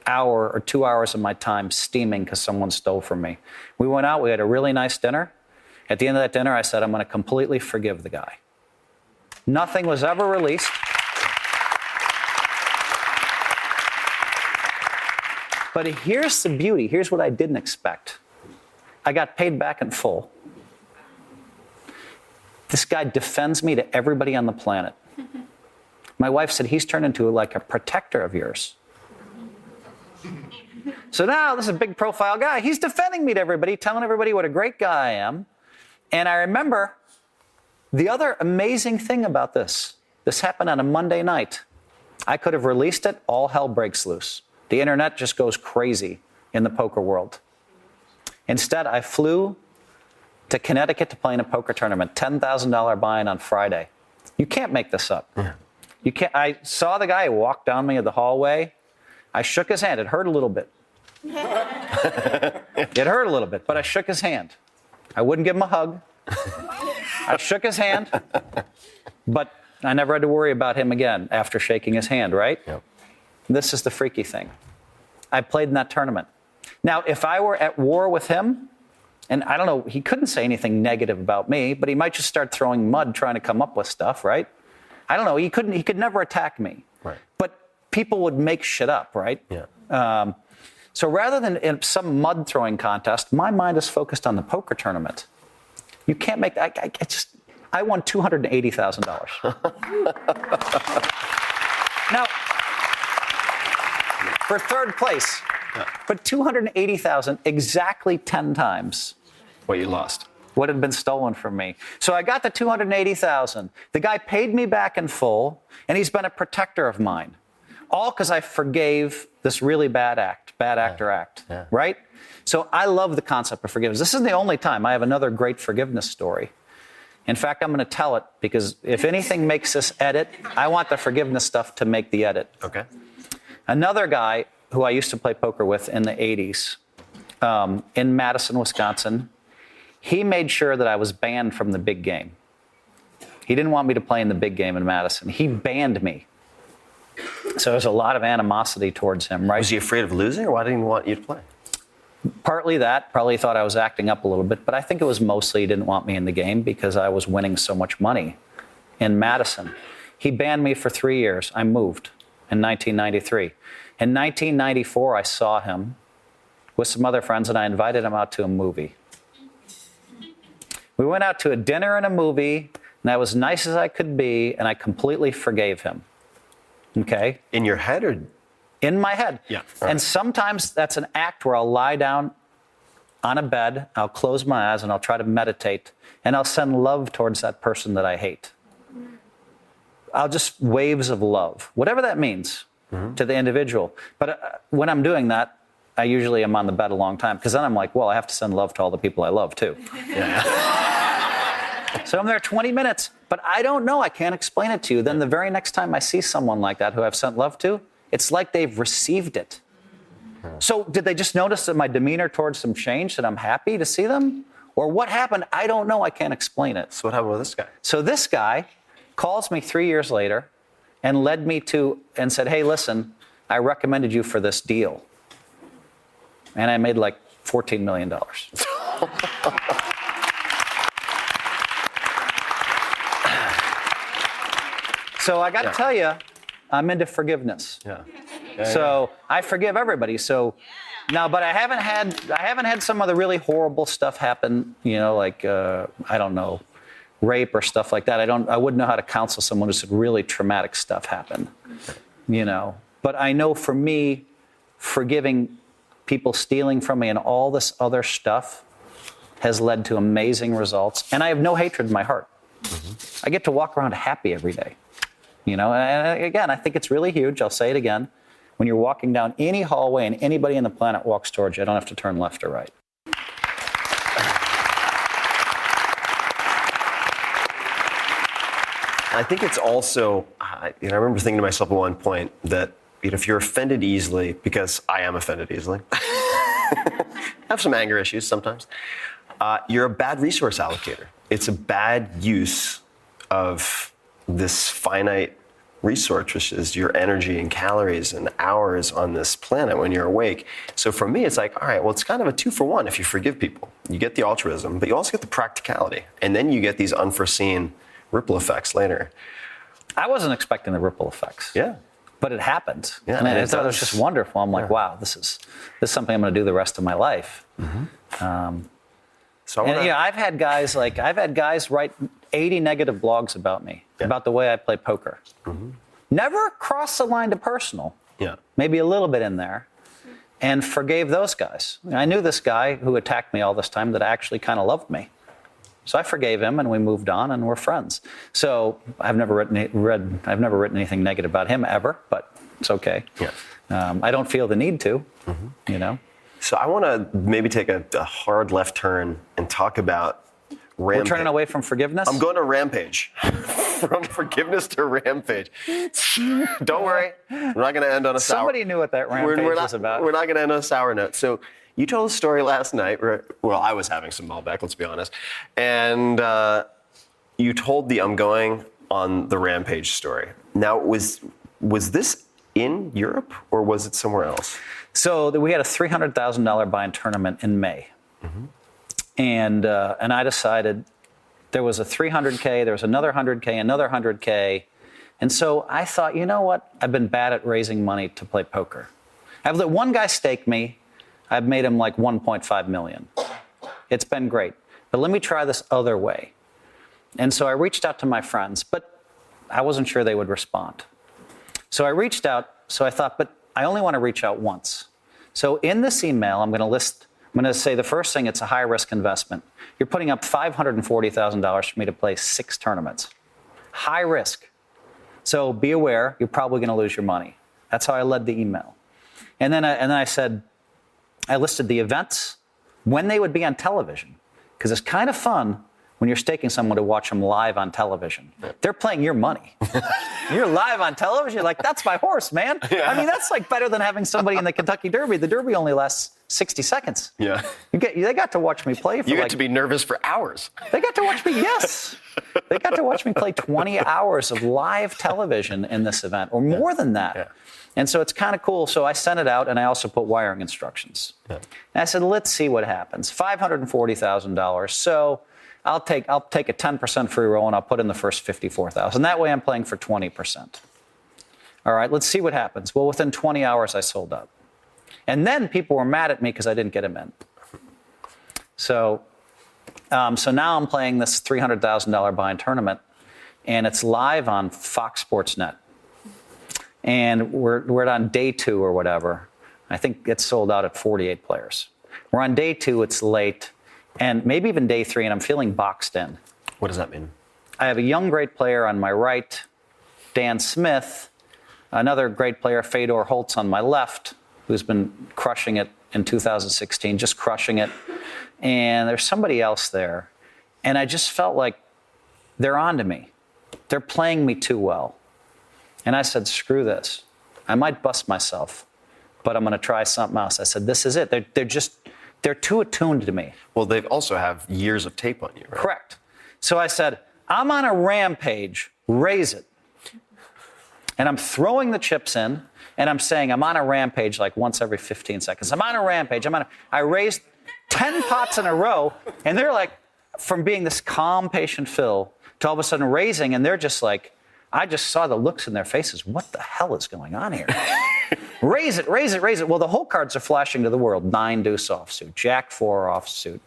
hour or 2 hours of my time steaming because someone stole from me. We went out, we had a really nice dinner. At the end of that dinner, I said, I'm going to completely forgive the guy. Nothing was ever released. But here's the beauty. Here's what I didn't expect. I got paid back in full. This guy defends me to everybody on the planet. My wife said, he's turned into like a protector of yours. So now this is a big profile guy. He's defending me to everybody, telling everybody what a great guy I am. And I remember the other amazing thing about this. This happened on a Monday night. I could have released it. All hell breaks loose. The internet just goes crazy in the poker world. Instead, I flew to Connecticut to play in a poker tournament, $10,000 buy-in on Friday. You can't make this up. You can't. I saw the guy walk down me in the hallway. I shook his hand. It hurt a little bit. It hurt a little bit, but I shook his hand. I wouldn't give him a hug. I shook his hand, but I never had to worry about him again after shaking his hand, right? Yep. This is the freaky thing. I played in that tournament. Now, if I were at war with him, and I don't know, he couldn't say anything negative about me, but he might just start throwing mud trying to come up with stuff, right? I don't know, he could never attack me. Right. But people would make shit up, right? Yeah. So rather than in some mud throwing contest, my mind is focused on the poker tournament. You can't make, I won $280,000. Now, for third place, but $280,000 exactly 10 times What you lost. what had been stolen from me. So I got the $280,000. The guy paid me back in full, and he's been a protector of mine. All because I forgave this really bad actor act, right? So I love the concept of forgiveness. This isn't the only time. I have another great forgiveness story. In fact, I'm going to tell it because if anything makes this edit, I want the forgiveness stuff to make the edit. Okay. Another guy who I used to play poker with in the 80s in Madison, Wisconsin, he made sure that I was banned from the big game. He didn't want me to play in the big game in Madison. He banned me. So there's a lot of animosity towards him, right? Was he afraid of losing, or why didn't he want you to play? Partly that, probably thought I was acting up a little bit, but I think it was mostly he didn't want me in the game because I was winning so much money in Madison. He banned me for 3 years. I moved in 1993. In 1994, I saw him with some other friends, and I invited him out to a movie. We went out to a dinner and a movie, and I was nice as I could be, and I completely forgave him. Okay? In your head, or? In my head. Yeah. And sometimes that's an act where I'll lie down on a bed, I'll close my eyes, and I'll try to meditate, and I'll send love towards that person that I hate. I'll just waves of love, whatever that means to the individual. But when I'm doing that, I usually am on the bed a long time because then I'm like, well, I have to send love to all the people I love too. So I'm there 20 minutes, but I don't know. I can't explain it to you. Then the very next time I see someone like that who I've sent love to, it's like they've received it. So did they just notice that my demeanor towards them changed, that I'm happy to see them? Or what happened? I don't know. I can't explain it. So what happened with this guy? So this guy calls me 3 years later and led me to, and said, hey, listen, I recommended you for this deal. And I made like $14 million. So I got to tell you, I'm into forgiveness. So I forgive everybody. So now, but I haven't had some of the really horrible stuff happen. You know, like I don't know, rape or stuff like that. I wouldn't know how to counsel someone who's had really traumatic stuff happen. You know, but I know for me, forgiving people stealing from me and all this other stuff has led to amazing results. And I have no hatred in my heart. I get to walk around happy every day. You know, and again, I think it's really huge. I'll say it again. When you're walking down any hallway and anybody on the planet walks towards you, I don't have to turn left or right. I think it's also, I remember thinking to myself at one point that if you're offended easily, because I am offended easily, I have some anger issues sometimes, you're a bad resource allocator. It's a bad use of this finite resource, which is your energy and calories and hours on this planet when you're awake. So for me, it's like, all right, well, it's kind of a 2-for-1 if you forgive people. You get the altruism, but you also get the practicality. And then you get these unforeseen ripple effects later. I wasn't expecting the ripple effects. Yeah. But it happened. Yeah, and I it thought it was does. just wonderful. I'm like, wow, this is something I'm going to do the rest of my life. So And yeah, I've had guys write 80 negative blogs about me, about the way I play poker. Never crossed the line to personal. Yeah. Maybe a little bit in there, and forgave those guys. I knew this guy who attacked me all this time that actually kind of loved me. So I forgave him, and we moved on, and we're friends. So I've never written anything negative about him ever, but it's okay. Yeah. I don't feel the need to, you know. So I want to maybe take a hard left turn and talk about rampage. We're turning away from forgiveness? I'm going to rampage. From forgiveness to rampage. Don't worry. We're not going to end on a sour. Somebody knew what that rampage was about. We're not going to end on a sour note. So you told a story last night. Well, I was having some Malbec, let's be honest. And you told the I'm going on the rampage story. Now, was this in Europe or was it somewhere else? So we had a $300,000 buy-in tournament in May. And I decided there was a 300K, there was another 100K, another 100K. And so I thought, you know what? I've been bad at raising money to play poker. I've let one guy stake me. I've made him like 1.5 million. It's been great. But let me try this other way. And so I reached out to my friends, but I wasn't sure they would respond. So I reached out, so I thought, but I only want to reach out once. So in this email, I'm going to say the first thing, it's a high-risk investment. You're putting up $540,000 for me to play 6 tournaments. High risk. So be aware, you're probably going to lose your money. That's how I led the email. And then I said, I listed the events, when they would be on television, because it's kind of fun when you're staking someone to watch them live on television. They're playing your money. You're live on television. You're like, that's my horse, man. I mean, that's like better than having somebody in the Kentucky Derby. The Derby only lasts 60 seconds. Yeah. They got to watch me play for You get to be nervous for hours. They got to watch me, yes. They got to watch me play 20 hours of live television in this event, or more than that. Yeah. And so it's kind of cool. So I sent it out, and I also put wiring instructions. Yeah. And I said, let's see what happens. $540,000. So I'll take a 10% free roll, and I'll put in the first $54,000. That way I'm playing for 20%. All right, let's see what happens. Well, within 20 hours, I sold out. And then people were mad at me because I didn't get them in. So now I'm playing this $300,000 buy-in tournament, and it's live on Fox Sports Net. And we're on day 2 or whatever. I think it's sold out at 48 players. We're on day 2, it's late, and maybe even day 3, and I'm feeling boxed in. What does that mean? I have a young, great player on my right, Dan Smith, another great player, Fedor Holtz, on my left, who's been crushing it in 2016, just crushing it. And there's somebody else there. And I just felt like they're on to me. They're playing me too well. And I said, screw this. I might bust myself, but I'm going to try something else. I said, this is it. They're too attuned to me. Well, they also have years of tape on you, right? Correct. So I said, I'm on a rampage, raise it. And I'm throwing the chips in, and I'm saying I'm on a rampage like once every 15 seconds. I'm on a rampage. I raised 10 pots in a row, and they're like, from being this calm, patient Phil to all of a sudden raising, and they're just like, I just saw the looks in their faces. What the hell is going on here? Raise it, raise it, raise it. Well, the whole cards are flashing to the world. 9 deuce offsuit, Jack 4 offsuit,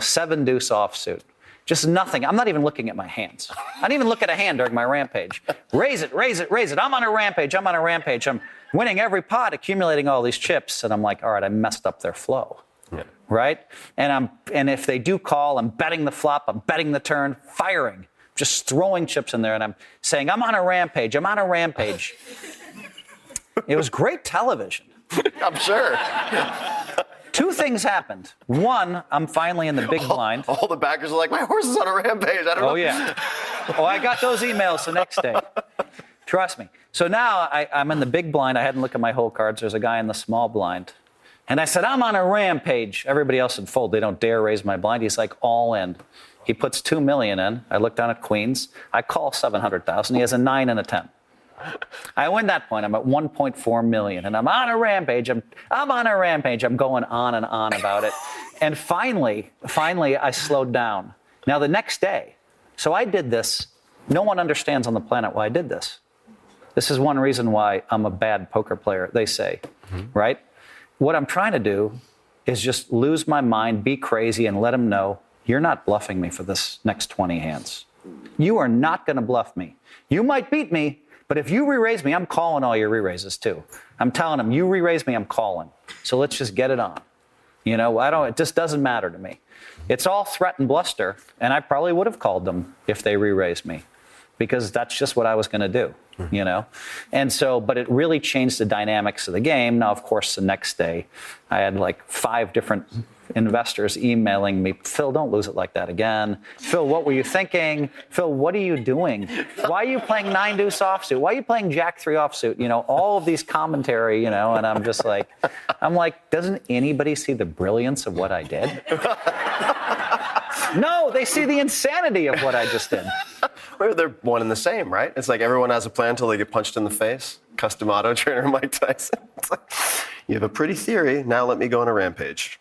7 deuce offsuit. Just nothing. I'm not even looking at my hands. I didn't even look at a hand during my rampage. Raise it, raise it, raise it. I'm on a rampage. I'm on a rampage. I'm winning every pot, accumulating all these chips. And I'm like, all right, I messed up their flow. Yeah. Right? And if they do call, I'm betting the flop, I'm betting the turn, firing, just throwing chips in there. And I'm saying, I'm on a rampage. I'm on a rampage. It was great television. I'm sure. 2 things happened. One, I'm finally in the big blind. All the backers are like, my horse is on a rampage. I don't know. Oh, yeah. Oh, I got those emails the next day. Trust me. So now I'm in the big blind. I hadn't looked at my whole cards. There's a guy in the small blind. And I said, I'm on a rampage. Everybody else would fold. They don't dare raise my blind. He's like all in. He puts $2 million in. I look down at queens. I call 700,000. He has a 9 and a 10. I win that point. I'm at 1.4 million, and I'm on a rampage. I'm on a rampage. I'm going on and on about it. And finally, I slowed down. Now, the next day, so I did this. No one understands on the planet why I did this. This is one reason why I'm a bad poker player, they say, right? What I'm trying to do is just lose my mind, be crazy, and let them know you're not bluffing me for this next 20 hands. You are not going to bluff me. You might beat me, but if you re-raise me, I'm calling all your re-raises too. I'm telling them, you re-raise me, I'm calling. So let's just get it on. It just doesn't matter to me. It's all threat and bluster, and I probably would have called them if they re-raised me, because that's just what I was going to do, And so, but it really changed the dynamics of the game. Now, of course, the next day, I had like 5 different investors emailing me, Phil, don't lose it like that again. Phil, what were you thinking? Phil, what are you doing? Why are you playing 9 deuce offsuit? Why are you playing Jack 3 offsuit? All of these commentary, and I'm just like, doesn't anybody see the brilliance of what I did? No, they see the insanity of what I just did. Well, they're one and the same, right? It's like everyone has a plan until they get punched in the face. Custom auto trainer Mike Tyson. It's like, you have a pretty theory. Now let me go on a rampage.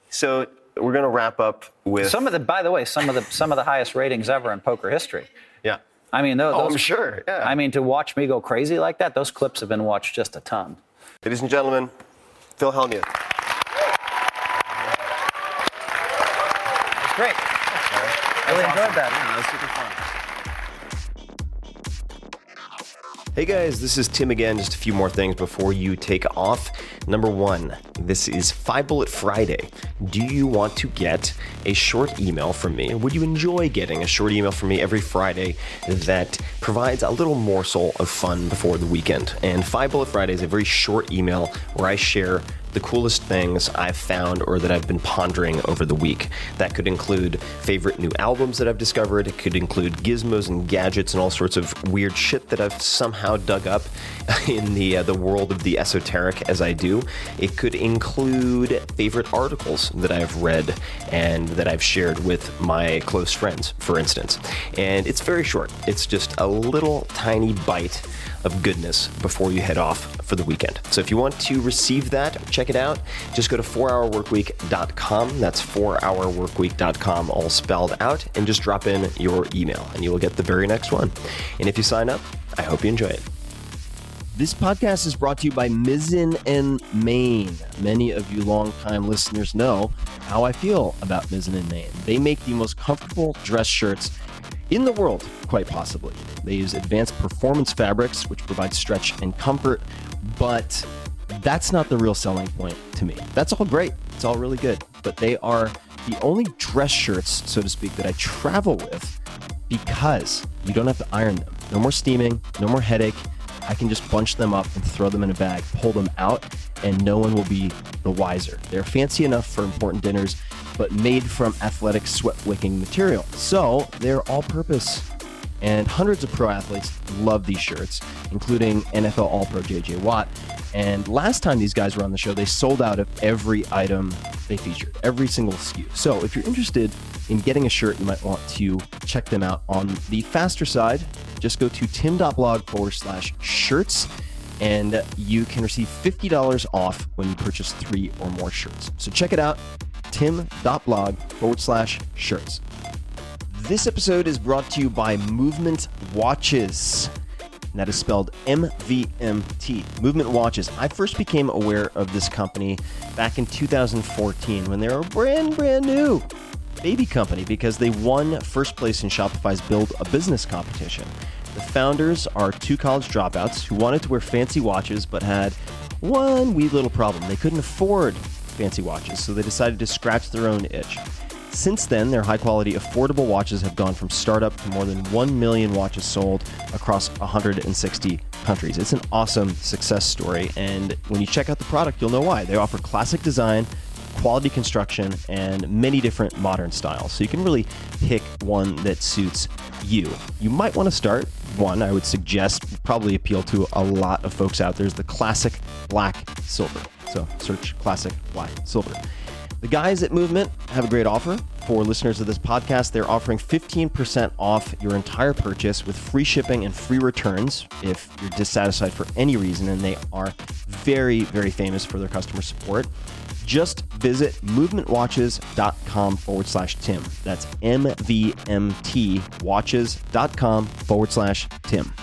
So we're going to wrap up with by the way, some of the highest ratings ever in poker history. Yeah. I mean, those, I'm sure. Yeah. I mean, to watch me go crazy like that, those clips have been watched just a ton. Ladies and gentlemen, Phil Hellmuth. It's great. I really enjoyed that. Yeah, that was super fun. Hey guys, this is Tim again. Just a few more things before you take off. Number one, this is 5 Bullet Friday. Do you want to get a short email from me? Would you enjoy getting a short email from me every Friday that provides a little morsel of fun before the weekend? And 5 Bullet Friday is a very short email where I share the coolest things I've found or that I've been pondering over the week. That could include favorite new albums that I've discovered. It could include gizmos and gadgets and all sorts of weird shit that I've somehow dug up in the world of the esoteric as I do. It could include favorite articles that I've read and that I've shared with my close friends, for instance. And it's very short. It's just a little tiny bite of goodness before you head off for the weekend. So if you want to receive that, check it out. Just go to 4hourworkweek.com. That's 4hourworkweek.com, all spelled out, and just drop in your email and you will get the very next one. And if you sign up, I hope you enjoy it. This podcast is brought to you by Mizzen & Main. Many of you longtime listeners know how I feel about Mizzen & Main. They make the most comfortable dress shirts in the world, quite possibly. They use advanced performance fabrics, which provide stretch and comfort, but that's not the real selling point to me. That's all great. It's all really good. But they are the only dress shirts, so to speak, that I travel with because you don't have to iron them. No more steaming, no more headache. I can just bunch them up and throw them in a bag, pull them out, and no one will be the wiser. They're fancy enough for important dinners, but made from athletic sweat-wicking material. So they're all-purpose. And hundreds of pro athletes love these shirts, including NFL All-Pro J.J. Watt. And last time these guys were on the show, they sold out of every item they featured, every single SKU. So if you're interested in getting a shirt, you might want to check them out on the faster side. Just go to tim.blog/shirts and you can receive $50 off when you purchase 3 or more shirts. So check it out, tim.blog/shirts. This episode is brought to you by Movement Watches. And that is spelled MVMT. Movement Watches. I first became aware of this company back in 2014 when they were brand new baby company because they won first place in Shopify's Build a Business competition. The founders are 2 college dropouts who wanted to wear fancy watches but had one wee little problem. They couldn't afford fancy watches, so they decided to scratch their own itch. Since then, their high-quality, affordable watches have gone from startup to more than 1 million watches sold across 160 countries. It's an awesome success story, and when you check out the product, you'll know why. They offer classic design, quality construction, and many different modern styles. So you can really pick one that suits you. You might want to start one I would suggest probably appeal to a lot of folks out there is the classic black silver. So search classic black silver. The guys at Movement have a great offer for listeners of this podcast. They're offering 15% off your entire purchase with free shipping and free returns if you're dissatisfied for any reason, and they are very, very famous for their customer support. Just visit movementwatches.com/Tim. That's MVMTwatches.com/Tim.